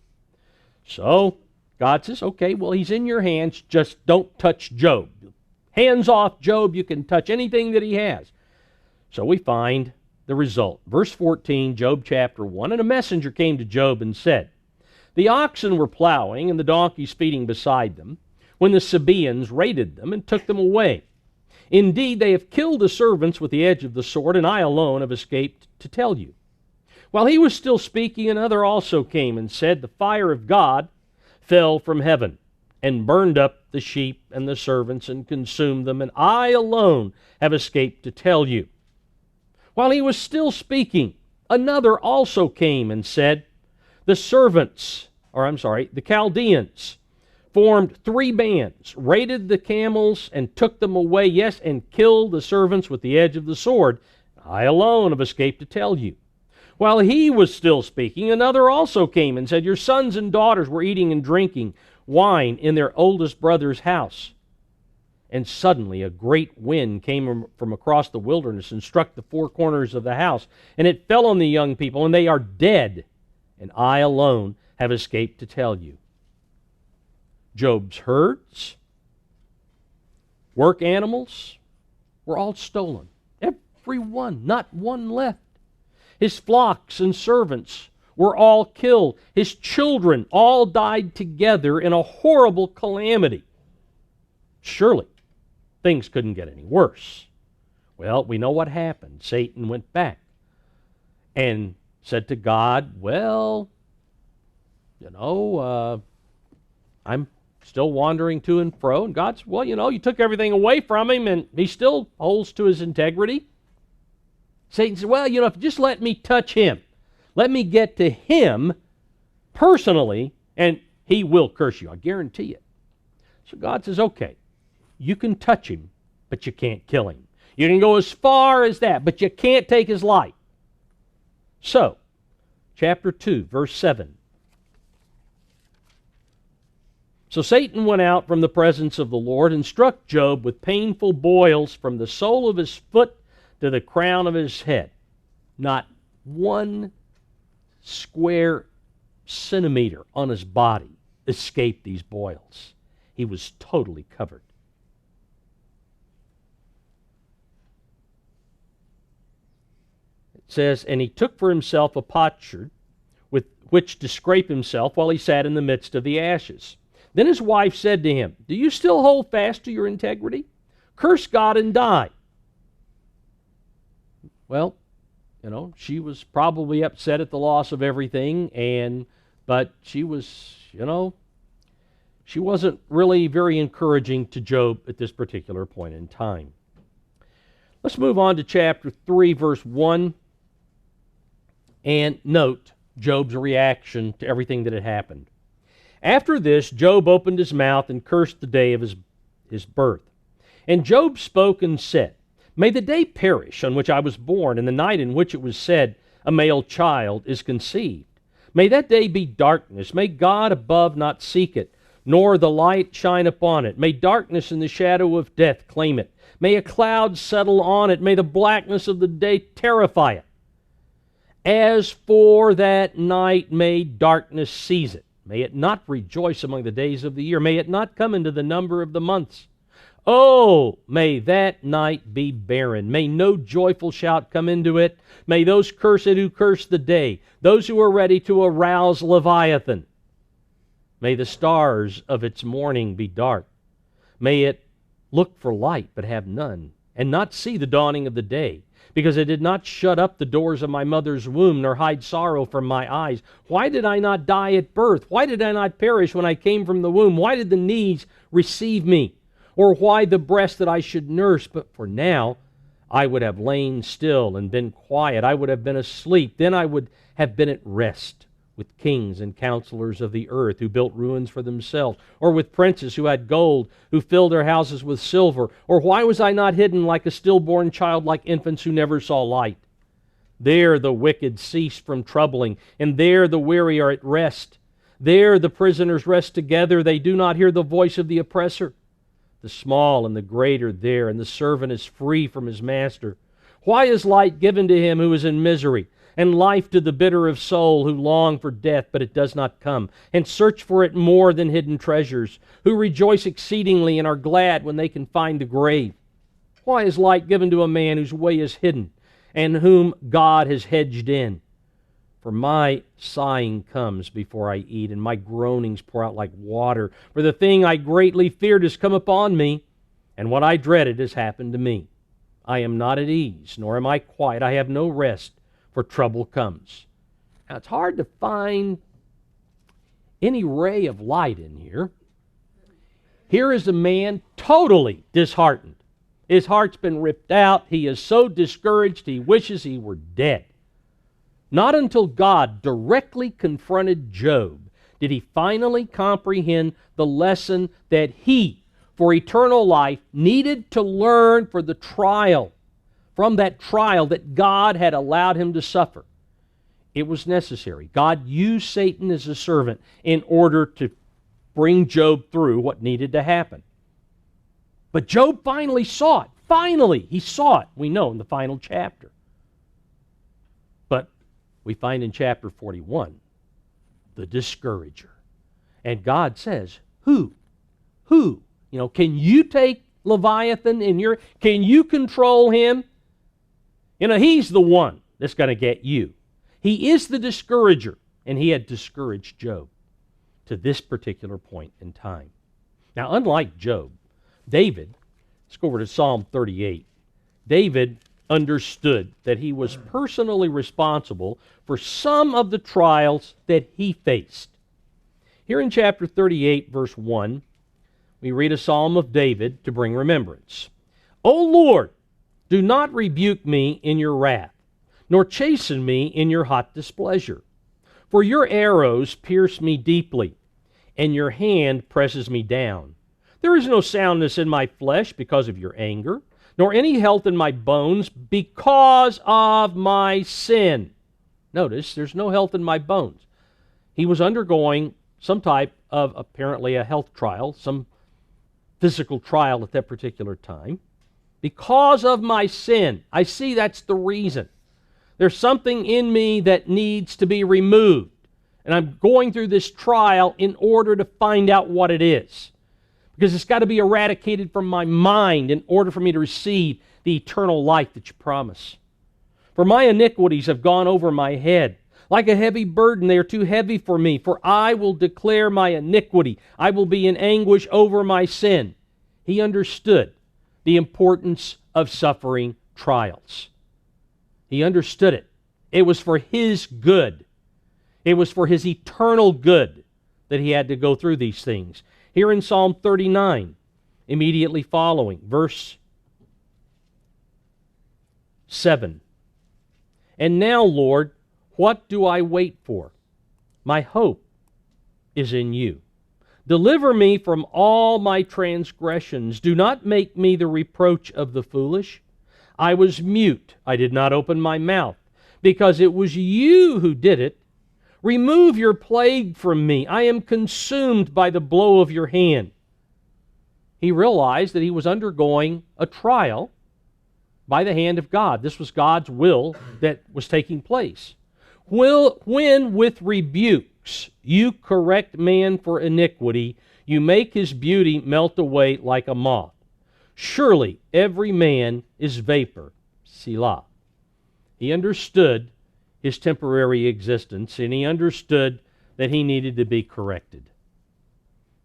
[SPEAKER 1] So God says, okay, well, he's in your hands, just don't touch Job. Hands off Job, you can touch anything that he has. So we find the result. Verse 14, Job chapter 1, and a messenger came to Job and said, the oxen were plowing and the donkeys feeding beside them, when the Sabaeans raided them and took them away. Indeed, they have killed the servants with the edge of the sword, and I alone have escaped to tell you. While he was still speaking, another also came and said, the fire of God fell from heaven and burned up the sheep and the servants and consumed them, and I alone have escaped to tell you. While he was still speaking, another also came and said, the Chaldeans formed 3 bands, raided the camels and took them away, yes, and killed the servants with the edge of the sword. I alone have escaped to tell you. While he was still speaking, another also came and said, your sons and daughters were eating and drinking wine in their oldest brother's house. And suddenly a great wind came from across the wilderness and struck the 4 corners of the house, and it fell on the young people, and they are dead, and I alone have escaped to tell you. Job's herds, work animals, were all stolen. Every one, not one left. His flocks and servants were all killed. His children all died together in a horrible calamity. Surely, things couldn't get any worse. Well, we know what happened. Satan went back and said to God, well, I'm still wandering to and fro. And God's, well, you took everything away from him, and he still holds to his integrity. Satan said, well, if you just let me touch him, let me get to him personally, and he will curse you. I guarantee it. So God says, okay, you can touch him, but you can't kill him. You can go as far as that, but you can't take his life. So, chapter 2, verse 7. So Satan went out from the presence of the Lord and struck Job with painful boils from the sole of his foot to the crown of his head. Not 1 square centimeter on his body escaped these boils. He was totally covered. It says, and he took for himself a potsherd with which to scrape himself while he sat in the midst of the ashes. Then his wife said to him, do you still hold fast to your integrity? Curse God and die. Well, she was probably upset at the loss of everything, but she was, she wasn't really very encouraging to Job at this particular point in time. Let's move on to chapter 3, verse 1, and note Job's reaction to everything that had happened. After this, Job opened his mouth and cursed the day of his birth. And Job spoke and said, may the day perish on which I was born, and the night in which it was said, a male child is conceived. May that day be darkness. May God above not seek it, nor the light shine upon it. May darkness and the shadow of death claim it. May a cloud settle on it. May the blackness of the day terrify it. As for that night, may darkness seize it. May it not rejoice among the days of the year. May it not come into the number of the months. Oh, may that night be barren. May no joyful shout come into it. May those curse it who curse the day, those who are ready to arouse Leviathan. May the stars of its morning be dark. May it look for light but have none, and not see the dawning of the day, because it did not shut up the doors of my mother's womb, nor hide sorrow from my eyes. Why did I not die at birth? Why did I not perish when I came from the womb? Why did the knees receive me? Or why the breast that I should nurse? But for now I would have lain still and been quiet. I would have been asleep. Then I would have been at rest with kings and counselors of the earth who built ruins for themselves, or with princes who had gold, who filled their houses with silver. Or why was I not hidden like a stillborn child, like infants who never saw light? There the wicked cease from troubling, and there the weary are at rest. There the prisoners rest together. They do not hear the voice of the oppressor. The small and the great are there, and the servant is free from his master. Why is light given to him who is in misery, and life to the bitter of soul who long for death, but it does not come, and search for it more than hidden treasures, who rejoice exceedingly and are glad when they can find the grave? Why is light given to a man whose way is hidden, and whom God has hedged in? For my sighing comes before I eat, and my groanings pour out like water. For the thing I greatly feared has come upon me, and what I dreaded has happened to me. I am not at ease, nor am I quiet. I have no rest, for trouble comes. Now, it's hard to find any ray of light in here. Here is a man totally disheartened. His heart's been ripped out. He is so discouraged he wishes he were dead. Not until God directly confronted Job did he finally comprehend the lesson that he, for eternal life, needed to learn for the trial, from that trial that God had allowed him to suffer. It was necessary. God used Satan as a servant in order to bring Job through what needed to happen. But Job finally saw it. Finally, he saw it, we know, in the final chapter. But we find in chapter 41, the discourager. And God says, who? Can you take Leviathan in your... Can you control him? He's the one that's going to get you. He is the discourager, and he had discouraged Job to this particular point in time. Now, unlike Job, David, let's go over to Psalm 38. David understood that he was personally responsible for some of the trials that he faced. Here in chapter 38, verse 1, we read a psalm of David to bring remembrance. O Lord, do not rebuke me in your wrath, nor chasten me in your hot displeasure. For your arrows pierce me deeply, and your hand presses me down. There is no soundness in my flesh because of your anger, nor any health in my bones because of my sin. Notice, there's no health in my bones. He was undergoing some type of, apparently, a health trial, some physical trial at that particular time. Because of my sin. I see that's the reason. There's something in me that needs to be removed. And I'm going through this trial in order to find out what it is. Because it's got to be eradicated from my mind in order for me to receive the eternal life that you promise. For my iniquities have gone over my head. Like a heavy burden, they are too heavy for me. For I will declare my iniquity. I will be in anguish over my sin. He understood the importance of suffering trials. He understood it. It was for his good. It was for his eternal good that he had to go through these things. Here in Psalm 39, immediately following, verse 7. And now, Lord, what do I wait for? My hope is in you. Deliver me from all my transgressions. Do not make me the reproach of the foolish. I was mute. I did not open my mouth, because it was you who did it. Remove your plague from me. I am consumed by the blow of your hand. He realized that he was undergoing a trial by the hand of God. This was God's will that was taking place. When with rebukes you correct man for iniquity, you make his beauty melt away like a moth. Surely every man is vapor. Selah. He understood his temporary existence, and he understood that he needed to be corrected.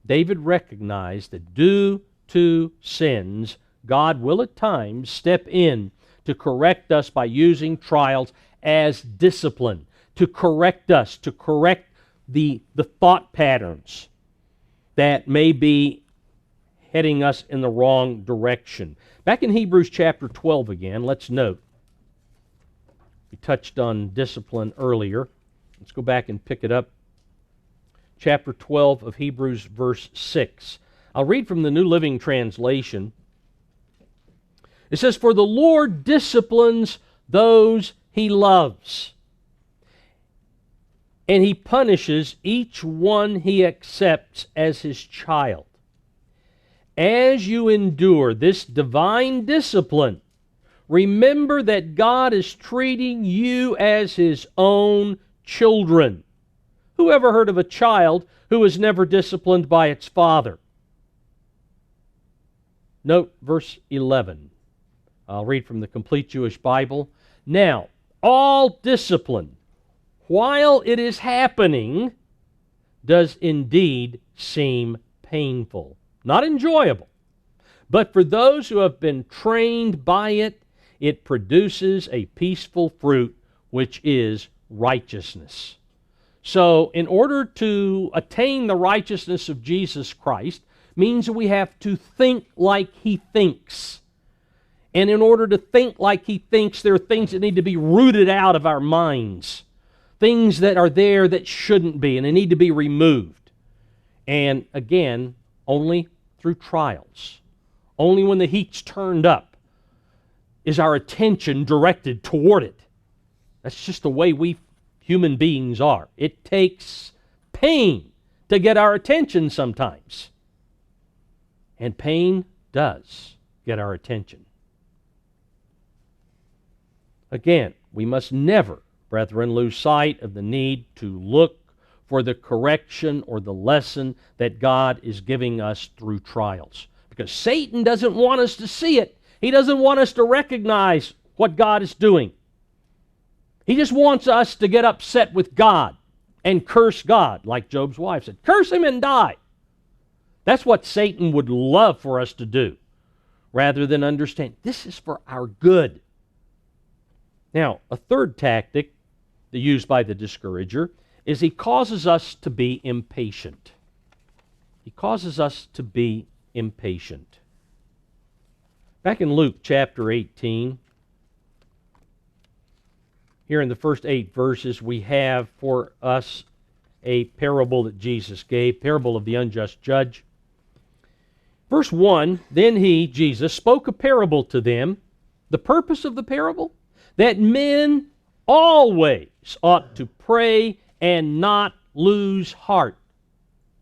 [SPEAKER 1] David recognized that due to sins, God will at times step in to correct us by using trials as discipline, to correct us, to correct the thought patterns that may be heading us in the wrong direction. Back in Hebrews chapter 12 again, let's note, we touched on discipline earlier. Let's go back and pick it up. Chapter 12 of Hebrews, verse 6. I'll read from the New Living Translation. It says, "For the Lord disciplines those he loves, and he punishes each one he accepts as his child. As you endure this divine discipline, remember that God is treating you as his own children. Who ever heard of a child who was never disciplined by its father?" Note verse 11. I'll read from the Complete Jewish Bible. "Now, all discipline, while it is happening, does indeed seem painful." Not enjoyable. But for those who have been trained by it, it produces a peaceful fruit, which is righteousness. So, in order to attain the righteousness of Jesus Christ, means that we have to think like he thinks. And in order to think like he thinks, there are things that need to be rooted out of our minds. Things that are there that shouldn't be, and they need to be removed. And again, only through trials. Only when the heat's turned up is our attention directed toward it. That's just the way we human beings are. It takes pain to get our attention sometimes. And pain does get our attention. Again, we must never, brethren, lose sight of the need to look for the correction or the lesson that God is giving us through trials. Because Satan doesn't want us to see it. He doesn't want us to recognize what God is doing. He just wants us to get upset with God and curse God, like Job's wife said. Curse him and die. That's what Satan would love for us to do, rather than understand this is for our good. Now, a third tactic used by the discourager is he causes us to be impatient. He causes us to be impatient. Back in Luke chapter 18, Here in the first 8 verses, we have for us a parable that Jesus gave, parable of the unjust judge. Verse 1, then he, Jesus, spoke a parable to them. The purpose of the parable? That men always ought to pray and not lose heart.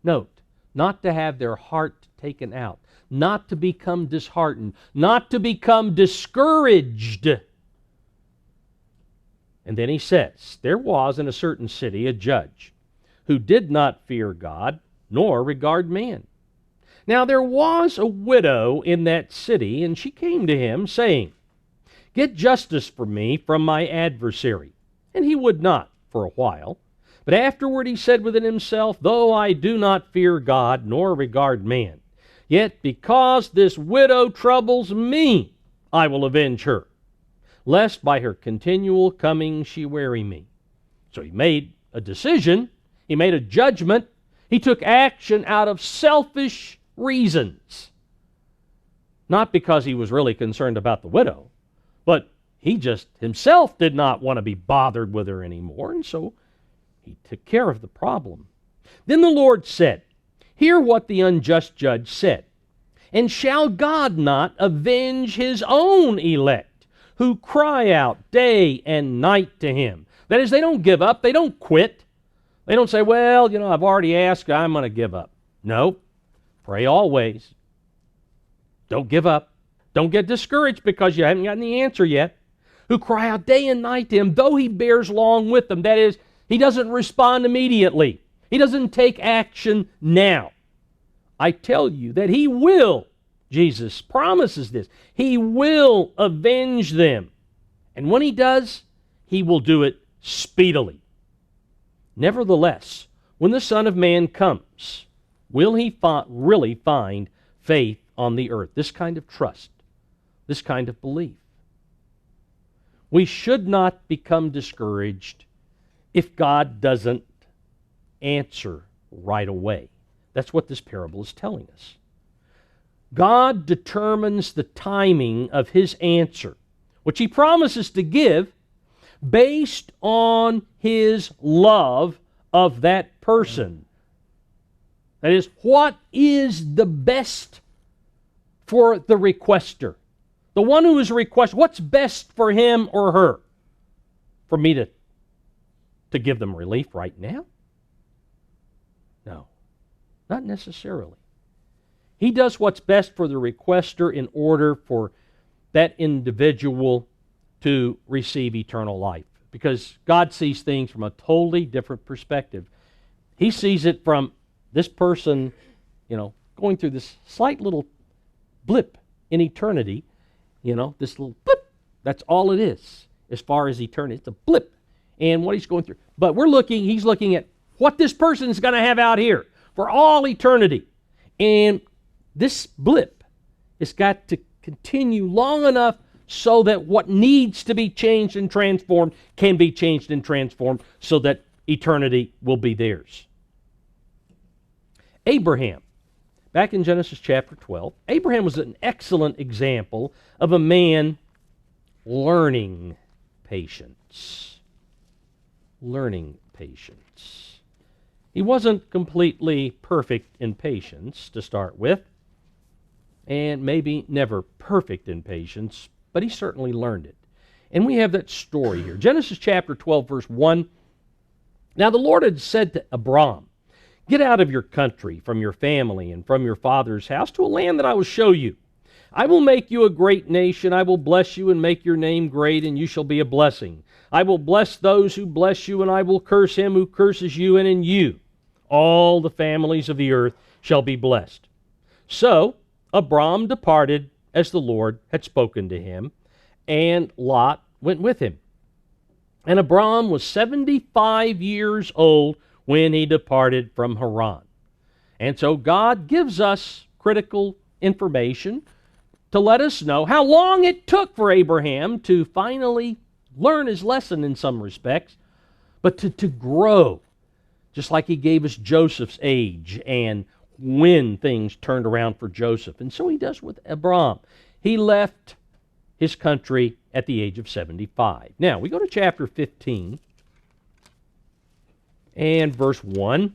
[SPEAKER 1] Note, not to have their heart taken out, not to become disheartened, not to become discouraged. And then he says, there was in a certain city a judge who did not fear God, nor regard man. Now there was a widow in that city, and she came to him, saying, get justice for me from my adversary. And he would not for a while. But afterward he said within himself, though I do not fear God, nor regard man, yet because this widow troubles me, I will avenge her, lest by her continual coming she weary me. So he made a decision, he made a judgment, he took action out of selfish reasons. Not because he was really concerned about the widow, but he just himself did not want to be bothered with her anymore, and so he took care of the problem. Then the Lord said, hear what the unjust judge said. And shall God not avenge his own elect, who cry out day and night to him? That is, they don't give up, they don't quit. They don't say, well, I've already asked, I'm going to give up. No, pray always. Don't give up. Don't get discouraged because you haven't gotten the answer yet. Who cry out day and night to him, though he bears long with them. That is, he doesn't respond immediately. He doesn't take action now. I tell you that he will, Jesus promises this, he will avenge them. And when he does, he will do it speedily. Nevertheless, when the Son of Man comes, will he really find faith on the earth? This kind of trust, this kind of belief. We should not become discouraged if God doesn't answer right away. That's what this parable is telling us. God determines the timing of his answer, which he promises to give based on his love of that person. That is, what is the best for the requester? The one who is requesting, what's best for him or her? For me to give them relief right now? No, not necessarily. He does what's best for the requester in order for that individual to receive eternal life. Because God sees things from a totally different perspective. He sees it from this person, going through this slight little blip in eternity. This little blip. That's all it is as far as eternity. It's a blip. And what he's going through. But he's looking at what this person is going to have out here for all eternity. And this blip has got to continue long enough so that what needs to be changed and transformed can be changed and transformed so that eternity will be theirs. Abraham, back in Genesis chapter 12, Abraham was an excellent example of a man learning patience. Learning patience. He wasn't completely perfect in patience to start with, and maybe never perfect in patience, but he certainly learned it. And we have that story here. Genesis chapter 12, verse 1. Now the Lord had said to Abram, get out of your country, from your family, and from your father's house to a land that I will show you. I will make you a great nation. I will bless you and make your name great, and you shall be a blessing. I will bless those who bless you, and I will curse him who curses you, and in you all the families of the earth shall be blessed. So Abram departed as the Lord had spoken to him, and Lot went with him. And Abram was 75 years old when he departed from Haran. And so God gives us critical information to let us know how long it took for Abraham to finally learn his lesson in some respects, but to grow, just like he gave us Joseph's age and when things turned around for Joseph. And so he does with Abram. He left his country at the age of 75. Now, we go to chapter 15 and verse 1.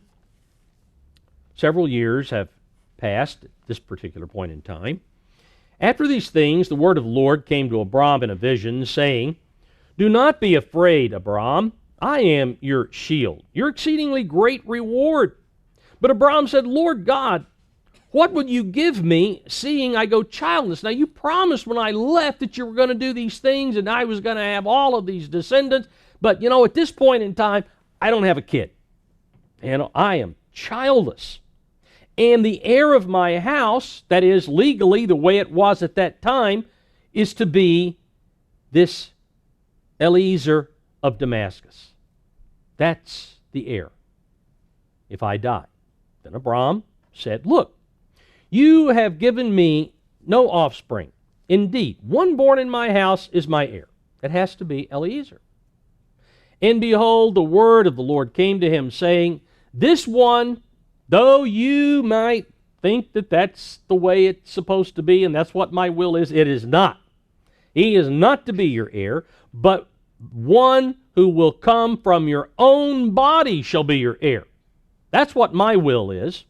[SPEAKER 1] Several years have passed at this particular point in time. After these things, the word of the Lord came to Abram in a vision, saying, "Do not be afraid, Abram. I am your shield, your exceedingly great reward." But Abram said, "Lord God, what would you give me, seeing I go childless?" Now, you promised when I left that you were going to do these things and I was going to have all of these descendants. But, at this point in time, I don't have a kid. And I am childless. And the heir of my house, that is legally the way it was at that time, is to be this Eliezer of Damascus. That's the heir if I die. Then Abram said, "Look, you have given me no offspring. Indeed, one born in my house is my heir." It has to be Eliezer. "And behold, the word of the Lord came to him, saying, This one, though you might think that that's the way it's supposed to be and that's what my will is, it is not. He is not to be your heir, but one who will come from your own body shall be your heir. That's what my will is."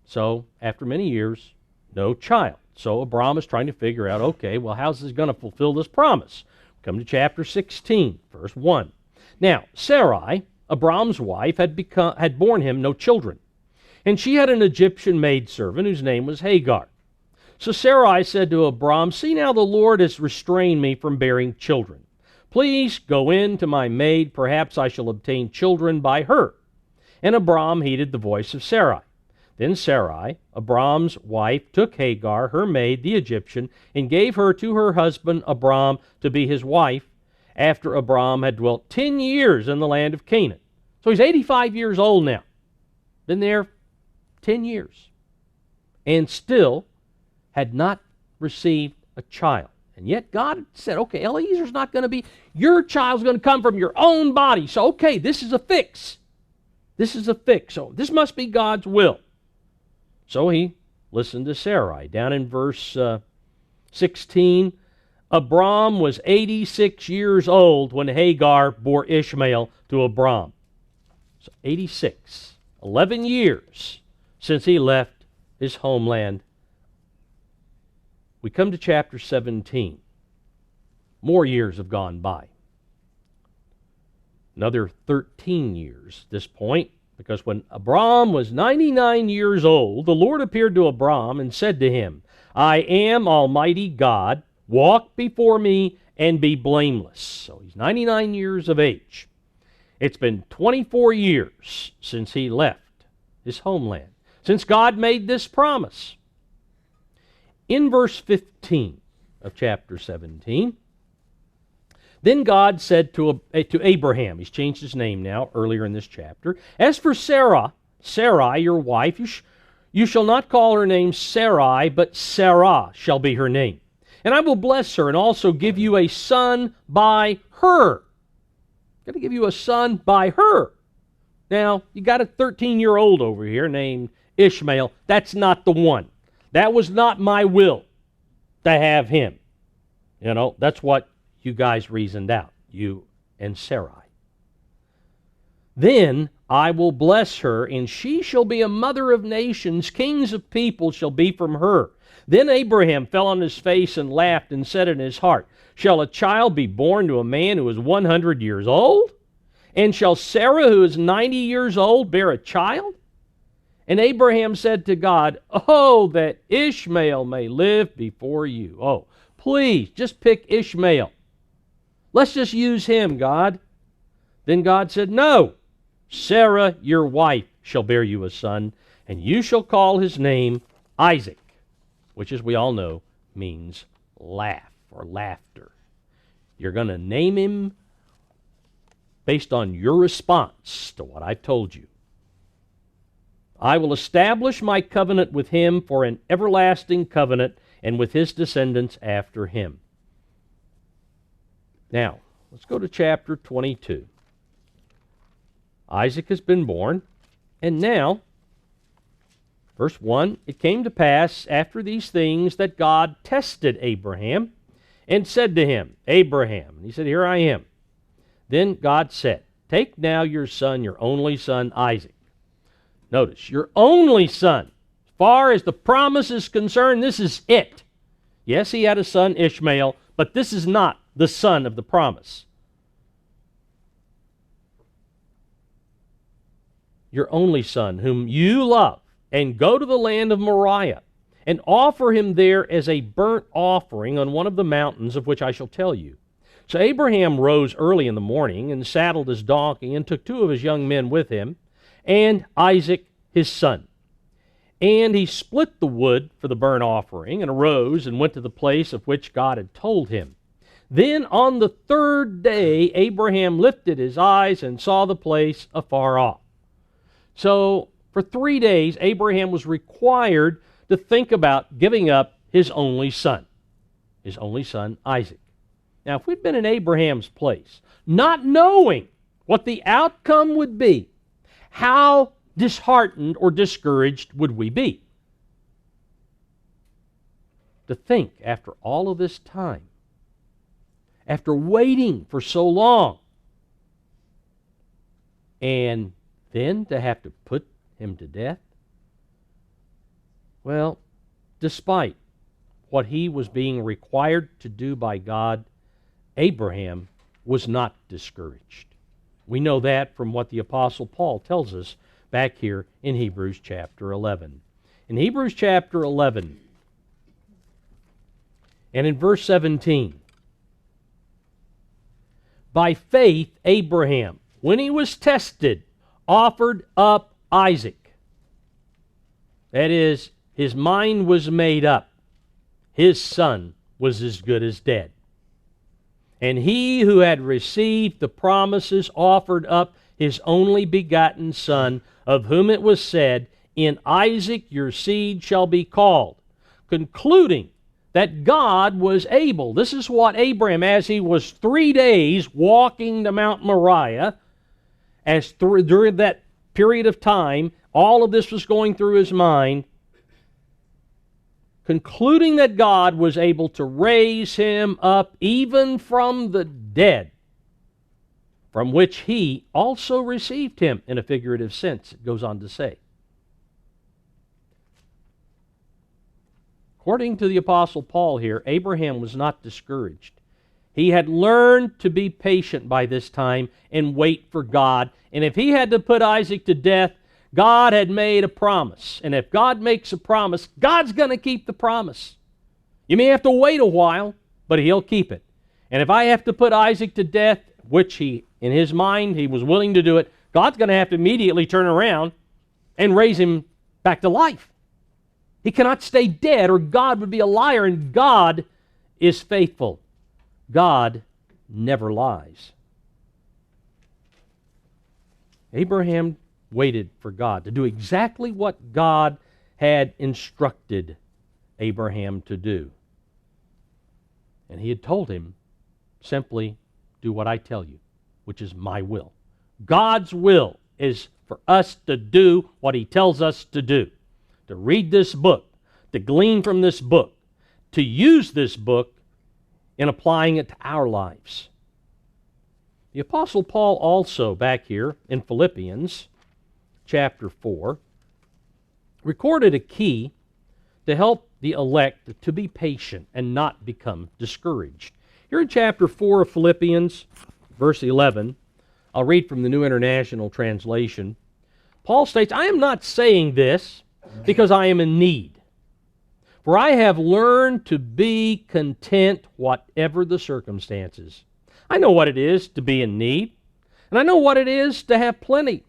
[SPEAKER 1] So, after many years, no child. So Abram is trying to figure out, okay, well, how's this going to fulfill this promise? Come to chapter 16, verse 1. Now, Sarai, Abram's wife, had borne him no children, and she had an Egyptian maidservant whose name was Hagar. So Sarai said to Abram, "See now, the Lord has restrained me from bearing children. Please go in to my maid, perhaps I shall obtain children by her." And Abram heeded the voice of Sarai. Then Sarai, Abram's wife, took Hagar, her maid, the Egyptian, and gave her to her husband Abram to be his wife, after Abram had dwelt 10 years in the land of Canaan. So he's 85 years old now. Been there 10 years. And still had not received a child. And yet God said, okay, Eliezer's not going to be, your child's going to come from your own body. So, okay, this is a fix. This is a fix. So this must be God's will. So he listened to Sarai. Down in verse 16, Abram was 86 years old when Hagar bore Ishmael to Abram. So 86, 11 years since he left his homeland. We come to chapter 17. More years have gone by. Another 13 years at this point, because when Abram was 99 years old, the Lord appeared to Abram and said to him, "I am Almighty God. Walk before me and be blameless." So he's 99 years of age. It's been 24 years since he left his homeland, since God made this promise. In verse 15 of chapter 17, then God said to Abraham, he's changed his name now, earlier in this chapter, "As for Sarai, your wife, you shall not call her name Sarai, but Sarah shall be her name. And I will bless her and also give you a son by her." I'm going to give you a son by her. Now, you got a 13-year-old over here named Ishmael. That's not the one. That was not my will to have him. That's what you guys reasoned out, you and Sarai. "Then I will bless her, and she shall be a mother of nations. Kings of people shall be from her." Then Abraham fell on his face and laughed and said in his heart, "Shall a child be born to a man who is 100 years old? And shall Sarah, who is 90 years old, bear a child?" And Abraham said to God, "Oh, that Ishmael may live before you." Oh, please, just pick Ishmael. Let's just use him, God. Then God said, "No, Sarah, your wife, shall bear you a son, and you shall call his name Isaac," which, as we all know, means laugh or laughter. You're going to name him based on your response to what I've told you. "I will establish my covenant with him for an everlasting covenant, and with his descendants after him." Now, let's go to chapter 22. Isaac has been born, and now, Verse 1, it came to pass after these things that God tested Abraham and said to him, Abraham. And he said, Here I am. Then God said, Take now your son, your only son, Isaac. Notice, your only son. As far as the promise is concerned, this is it. Yes, he had a son, Ishmael, but this is not the son of the promise. Your only son, whom you love, and go to the land of Moriah, and offer him there as a burnt offering on one of the mountains of which I shall tell you. So Abraham rose early in the morning, and saddled his donkey, and took 2 of his young men with him, and Isaac his son. And he split the wood for the burnt offering, and arose, and went to the place of which God had told him. Then on the 3rd day Abraham lifted his eyes, and saw the place afar off. So for 3 days, Abraham was required to think about giving up his only son Isaac. Now, if we'd been in Abraham's place, not knowing what the outcome would be, how disheartened or discouraged would we be? To think, after all of this time, after waiting for so long, and then to have to put him to death? Well, despite what he was being required to do by God, Abraham was not discouraged. We know that from what the Apostle Paul tells us back here in Hebrews chapter 11. In Hebrews chapter 11, and in verse 17, by faith Abraham, when he was tested, offered up Isaac. That is, his mind was made up. His son was as good as dead. And he who had received the promises offered up his only begotten son, of whom it was said, In Isaac your seed shall be called, concluding that God was able. This is what Abraham, as he was 3 days walking to Mount Moriah, during that period of time, all of this was going through his mind, concluding that God was able to raise him up even from the dead, from which he also received him, in a figurative sense, it goes on to say. According to the Apostle Paul here, Abraham was not discouraged. He had learned to be patient by this time and wait for God. And if he had to put Isaac to death, God had made a promise. And if God makes a promise, God's going to keep the promise. You may have to wait a while, but he'll keep it. And if I have to put Isaac to death, which he, in his mind, he was willing to do it, God's going to have to immediately turn around and raise him back to life. He cannot stay dead, or God would be a liar, and God is faithful. God never lies. Abraham waited for God to do exactly what God had instructed Abraham to do. And he had told him, simply do what I tell you, which is my will. God's will is for us to do what he tells us to do. To read this book, to glean from this book, to use this book in applying it to our lives. The Apostle Paul also, back here in Philippians chapter 4, recorded a key to help the elect to be patient and not become discouraged. Here in chapter 4 of Philippians, verse 11, I'll read from the New International Translation. Paul states, I am not saying this because I am in need, for I have learned to be content whatever the circumstances. I know what it is to be in need, and I know what it is to have plenty.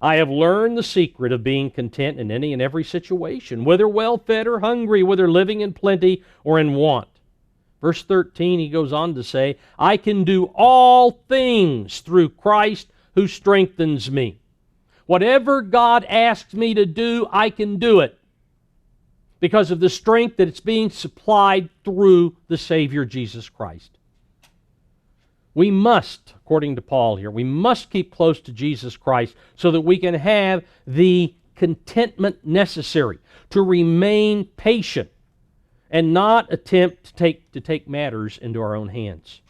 [SPEAKER 1] I have learned the secret of being content in any and every situation, whether well-fed or hungry, whether living in plenty or in want. Verse 13, he goes on to say, I can do all things through Christ who strengthens me. Whatever God asks me to do, I can do it because of the strength that it's being supplied through the Savior Jesus Christ. We must, according to Paul here, we must keep close to Jesus Christ so that we can have the contentment necessary, to remain patient, and not attempt to take matters into our own hands.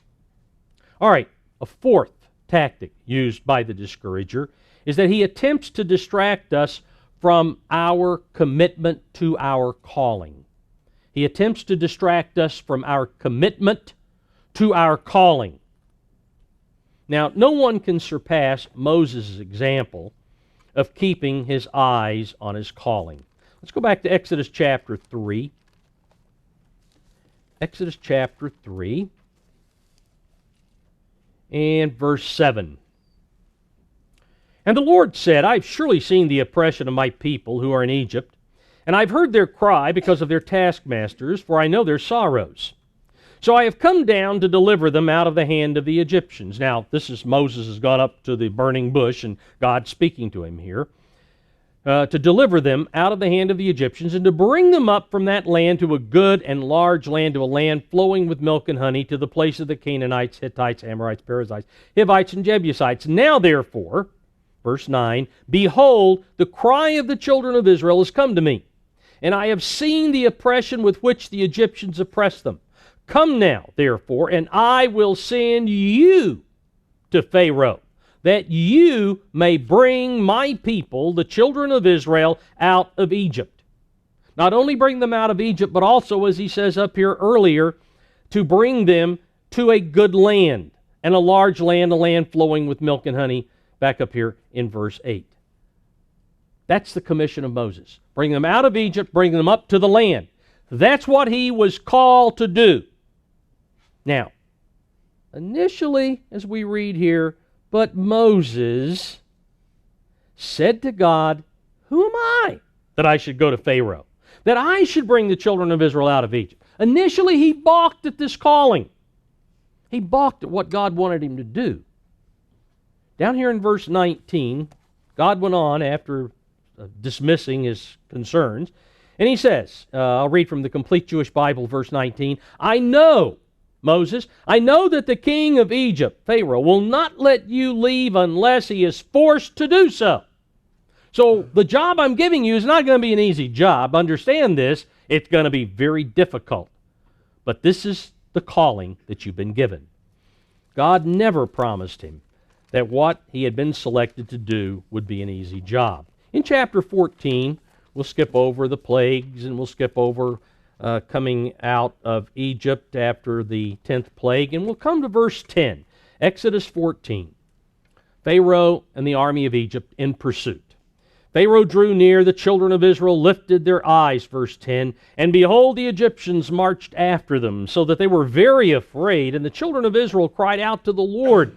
[SPEAKER 1] All right, a fourth tactic used by the discourager is that he attempts to distract us from our commitment to our calling. He attempts to distract us from our commitment to our calling. Now, no one can surpass Moses' example of keeping his eyes on his calling. Let's go back to Exodus chapter 3. Exodus chapter 3 and verse 7. And the Lord said, I've surely seen the oppression of my people who are in Egypt, and I've heard their cry because of their taskmasters, for I know their sorrows. So I have come down to deliver them out of the hand of the Egyptians. Now, this is Moses has gone up to the burning bush, and God speaking to him here. To deliver them out of the hand of the Egyptians, and to bring them up from that land to a good and large land, to a land flowing with milk and honey, to the place of the Canaanites, Hittites, Amorites, Perizzites, Hivites, and Jebusites. Now, therefore, verse 9, behold, the cry of the children of Israel has come to me, and I have seen the oppression with which the Egyptians oppress them. Come now, therefore, and I will send you to Pharaoh, that you may bring my people, the children of Israel, out of Egypt. Not only bring them out of Egypt, but also, as he says up here earlier, to bring them to a good land, and a large land, a land flowing with milk and honey, back up here in verse 8. That's the commission of Moses. Bring them out of Egypt, bring them up to the land. That's what he was called to do. Now, initially, as we read here, but Moses said to God, who am I that I should go to Pharaoh, that I should bring the children of Israel out of Egypt? Initially, he balked at this calling. He balked at what God wanted him to do. Down here in verse 19, God went on after dismissing his concerns, and he says, I'll read from the Complete Jewish Bible, verse 19, I know, Moses, I know that the king of Egypt, Pharaoh, will not let you leave unless he is forced to do so. So the job I'm giving you is not going to be an easy job. Understand this, it's going to be very difficult. But this is the calling that you've been given. God never promised him that what he had been selected to do would be an easy job. In chapter 14, we'll skip over the plagues and we'll skip over coming out of Egypt after the 10th plague, and we'll come to verse 10, Exodus 14. Pharaoh and the army of Egypt in pursuit. Pharaoh drew near, the children of Israel lifted their eyes, verse 10, and behold, the Egyptians marched after them, so that they were very afraid, and the children of Israel cried out to the Lord.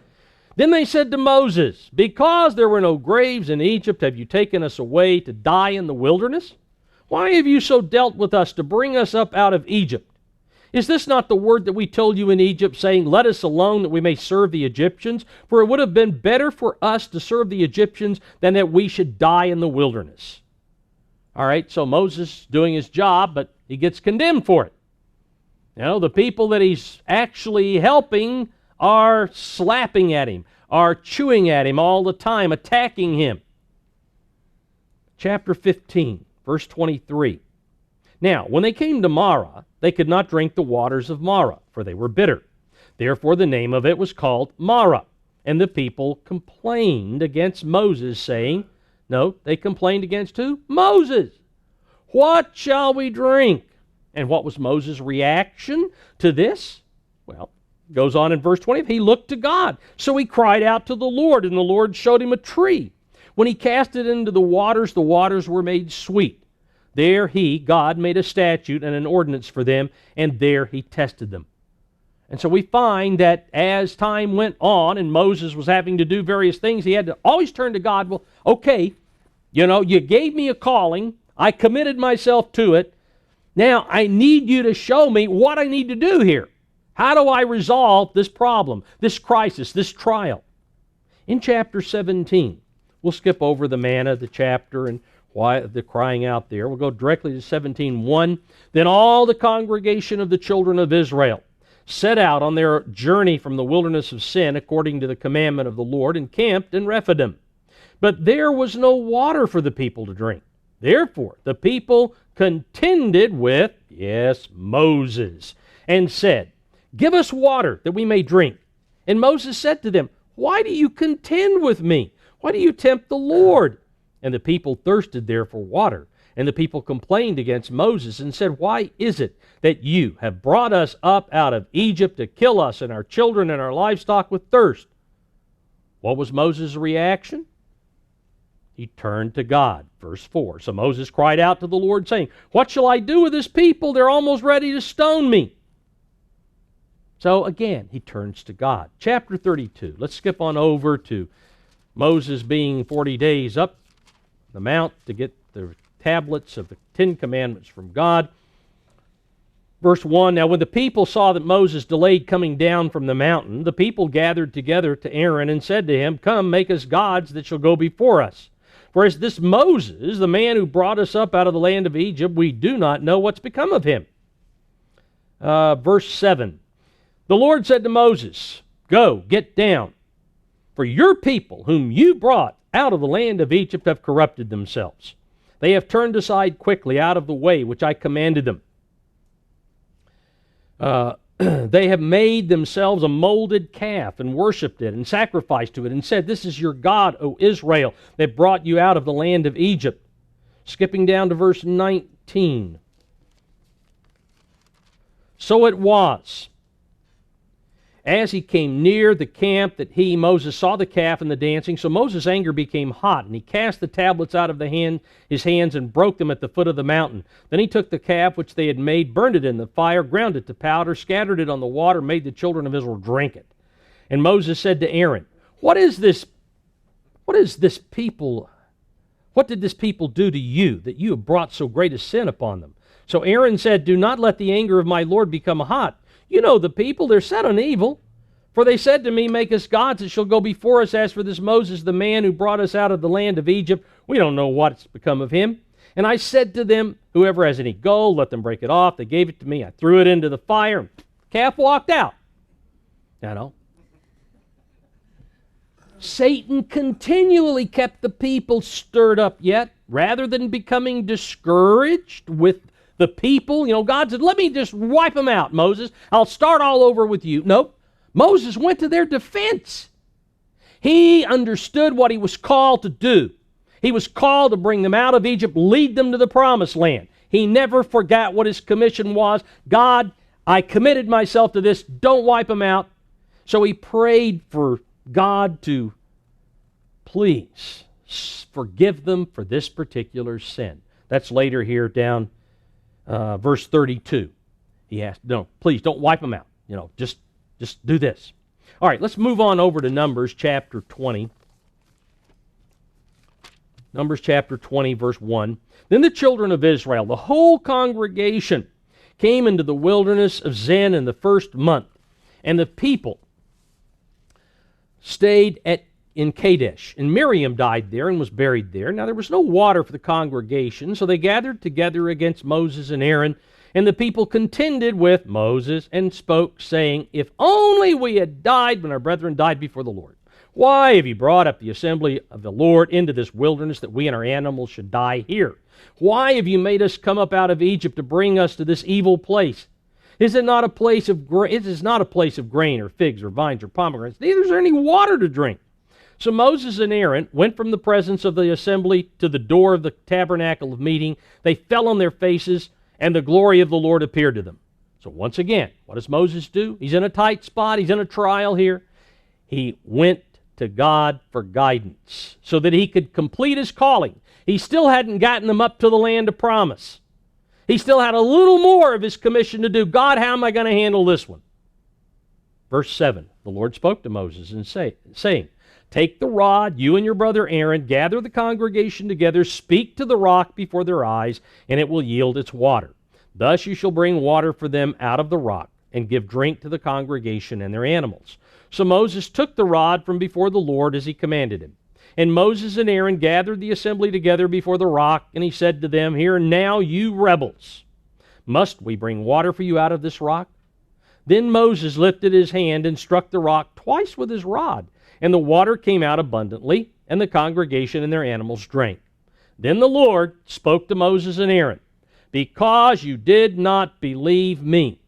[SPEAKER 1] Then they said to Moses, because there were no graves in Egypt, have you taken us away to die in the wilderness? Why have you so dealt with us to bring us up out of Egypt? Is this not the word that we told you in Egypt, saying, let us alone that we may serve the Egyptians? For it would have been better for us to serve the Egyptians than that we should die in the wilderness. All right, so Moses doing his job, but he gets condemned for it. You know, the people that he's actually helping are slapping at him, are chewing at him all the time, attacking him. Chapter 15. Verse 23. Now, when they came to Marah, they could not drink the waters of Marah, for they were bitter. Therefore the name of it was called Marah. And the people complained against Moses, saying, note, they complained against who? Moses. What shall we drink? And what was Moses' reaction to this? Well, it goes on in verse 20. He looked to God. So he cried out to the Lord, and the Lord showed him a tree. When he cast it into the waters were made sweet. There he, God, made a statute and an ordinance for them, and there he tested them. And so we find that as time went on and Moses was having to do various things, he had to always turn to God. Well, okay, you gave me a calling. I committed myself to it. Now I need you to show me what I need to do here. How do I resolve this problem, this crisis, this trial? In chapter 17, we'll skip over the manna, the chapter, and why the crying out there. We'll go directly to 17:1. Then all the congregation of the children of Israel set out on their journey from the wilderness of Sin, according to the commandment of the Lord, and camped in Rephidim. But there was no water for the people to drink. Therefore, the people contended with, yes, Moses, and said, Give us water that we may drink. And Moses said to them, Why do you contend with me? Why do you tempt the Lord? And the people thirsted there for water. And the people complained against Moses and said, Why is it that you have brought us up out of Egypt to kill us and our children and our livestock with thirst? What was Moses' reaction? He turned to God. Verse 4. So Moses cried out to the Lord, saying, What shall I do with this people? They're almost ready to stone me. So again, he turns to God. Chapter 32. Let's skip on over to Moses being 40 days up the mount to get the tablets of the Ten Commandments from God. Verse 1, Now when the people saw that Moses delayed coming down from the mountain, the people gathered together to Aaron and said to him, Come, make us gods that shall go before us. For as this Moses, the man who brought us up out of the land of Egypt, we do not know what's become of him. Verse 7, The Lord said to Moses, Go, get down, for your people whom you brought out of the land of Egypt have corrupted themselves. They have turned aside quickly out of the way which I commanded them. They have made themselves a molded calf and worshipped it and sacrificed to it and said, This is your God, O Israel, that brought you out of the land of Egypt. Skipping down to verse 19. So it was, as he came near the camp, that Moses, saw the calf and the dancing. So Moses' anger became hot, and he cast the tablets out of his hands and broke them at the foot of the mountain. Then he took the calf which they had made, burned it in the fire, ground it to powder, scattered it on the water, made the children of Israel drink it. And Moses said to Aaron, What did this people do to you, that you have brought so great a sin upon them? So Aaron said, Do not let the anger of my Lord become hot. You know the people, they're set on evil. For they said to me, Make us gods that shall go before us. As for this Moses, the man who brought us out of the land of Egypt, we don't know what's become of him. And I said to them, Whoever has any gold, let them break it off. They gave it to me. I threw it into the fire, and the calf walked out. Satan continually kept the people stirred up yet, rather than becoming discouraged with the people. God said, Let me just wipe them out, Moses. I'll start all over with you. Nope. Moses went to their defense. He understood what he was called to do. He was called to bring them out of Egypt, lead them to the promised land. He never forgot what his commission was. God, I committed myself to this. Don't wipe them out. So he prayed for God to please forgive them for this particular sin. That's later here down verse 32. He asked, No, please don't wipe them out. Just do this. All right, let's move on over to Numbers chapter 20. Numbers chapter 20, verse 1. Then the children of Israel, the whole congregation, came into the wilderness of Zin in the first month, and the people stayed in Kadesh. And Miriam died there and was buried there. Now there was no water for the congregation, so they gathered together against Moses and Aaron, and the people contended with Moses and spoke, saying, If only we had died when our brethren died before the Lord. Why have you brought up the assembly of the Lord into this wilderness, that we and our animals should die here? Why have you made us come up out of Egypt to bring us to this evil place? Is it not a place of it is not a place of grain or figs or vines or pomegranates, neither is there any water to drink. So Moses and Aaron went from the presence of the assembly to the door of the tabernacle of meeting. They fell on their faces, and the glory of the Lord appeared to them. So once again, what does Moses do? He's in a tight spot. He's in a trial here. He went to God for guidance so that he could complete his calling. He still hadn't gotten them up to the land of promise. He still had a little more of his commission to do. God, how am I going to handle this one? Verse 7, the Lord spoke to Moses and saying, Take the rod, you and your brother Aaron, gather the congregation together, speak to the rock before their eyes, and it will yield its water. Thus you shall bring water for them out of the rock, and give drink to the congregation and their animals. So Moses took the rod from before the Lord as he commanded him. And Moses and Aaron gathered the assembly together before the rock, and he said to them, Hear now, you rebels, must we bring water for you out of this rock? Then Moses lifted his hand and struck the rock twice with his rod, and the water came out abundantly, and the congregation and their animals drank. Then the Lord spoke to Moses and Aaron, because you did not believe me,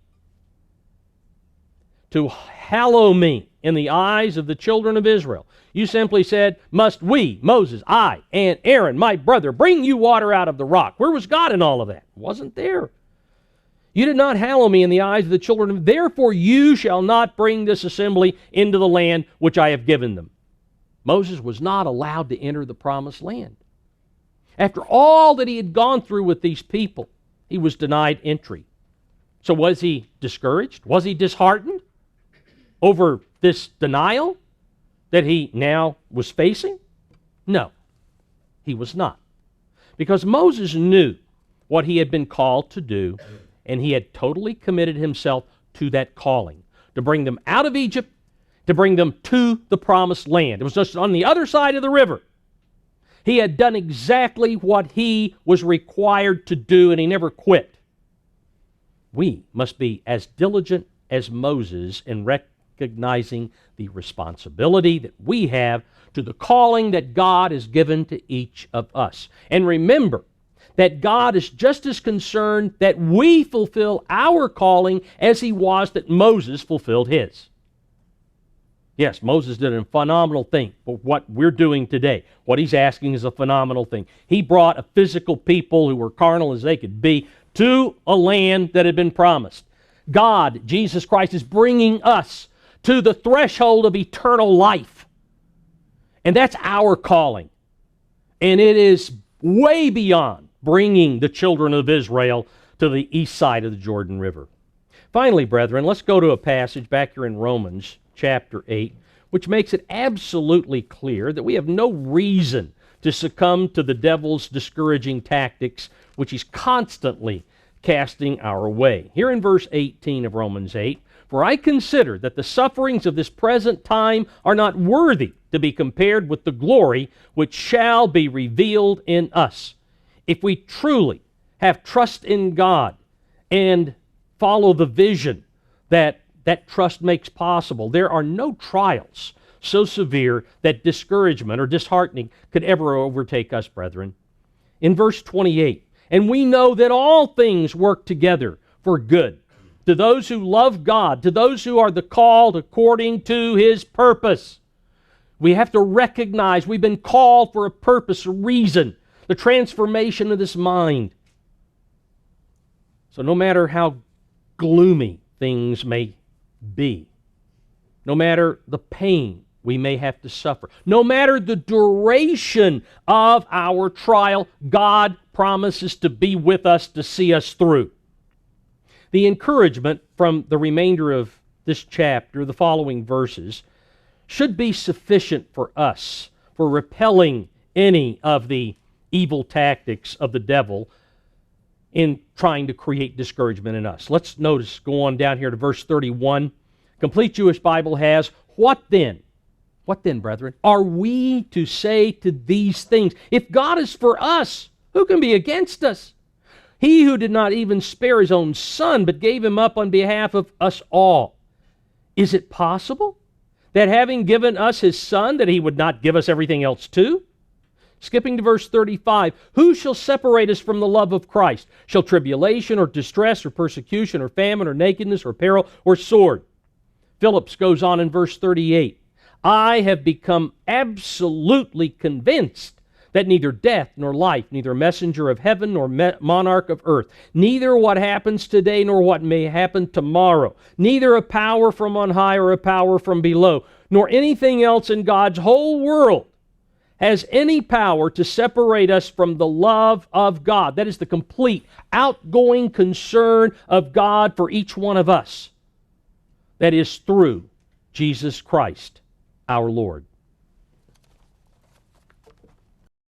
[SPEAKER 1] to hallow me in the eyes of the children of Israel. You simply said, must we, Moses, I, and Aaron, my brother, bring you water out of the rock? Where was God in all of that? Wasn't there. You did not hallow me in the eyes of the children of Israel. Therefore you shall not bring this assembly into the land which I have given them. Moses was not allowed to enter the promised land. After all that he had gone through with these people, he was denied entry. So was he discouraged? Was he disheartened over this denial that he now was facing? No, he was not. Because Moses knew what he had been called to do, and he had totally committed himself to that calling, to bring them out of Egypt, to bring them to the promised land. It was just on the other side of the river. He had done exactly what he was required to do, and he never quit. We must be as diligent as Moses in recognizing the responsibility that we have to the calling that God has given to each of us. And remember that God is just as concerned that we fulfill our calling as he was that Moses fulfilled his. Yes, Moses did a phenomenal thing, but what we're doing today, what he's asking is a phenomenal thing. He brought a physical people who were carnal as they could be to a land that had been promised. God, Jesus Christ, is bringing us to the threshold of eternal life. And that's our calling. And it is way beyond bringing the children of Israel to the east side of the Jordan River. Finally, brethren, let's go to a passage back here in Romans chapter 8, which makes it absolutely clear that we have no reason to succumb to the devil's discouraging tactics, which he's constantly casting our way. Here in verse 18 of Romans 8, for I consider that the sufferings of this present time are not worthy to be compared with the glory which shall be revealed in us. If we truly have trust in God and follow the vision that trust makes possible, there are no trials so severe that discouragement or disheartening could ever overtake us, brethren. In verse 28, and we know that all things work together for good to those who love God, to those who are the called according to his purpose. We have to recognize we've been called for a purpose, a reason, the transformation of this mind. So no matter how gloomy things may be, no matter the pain we may have to suffer, no matter the duration of our trial, God promises to be with us to see us through. The encouragement from the remainder of this chapter, the following verses, should be sufficient for us for repelling any of the evil tactics of the devil in trying to create discouragement in us. Let's notice, go on down here to verse 31. Complete Jewish Bible has, what then? What then, brethren? Are we to say to these things? If God is for us, who can be against us? He who did not even spare his own son, but gave him up on behalf of us all. Is it possible that having given us his son, that he would not give us everything else too? Skipping to verse 35, who shall separate us from the love of Christ? Shall tribulation or distress or persecution or famine or nakedness or peril or sword? Phillips goes on in verse 38, I have become absolutely convinced that neither death nor life, neither messenger of heaven nor monarch of earth, neither what happens today nor what may happen tomorrow, neither a power from on high or a power from below, nor anything else in God's whole world has any power to separate us from the love of God. That is the complete, outgoing concern of God for each one of us. That is through Jesus Christ, our Lord.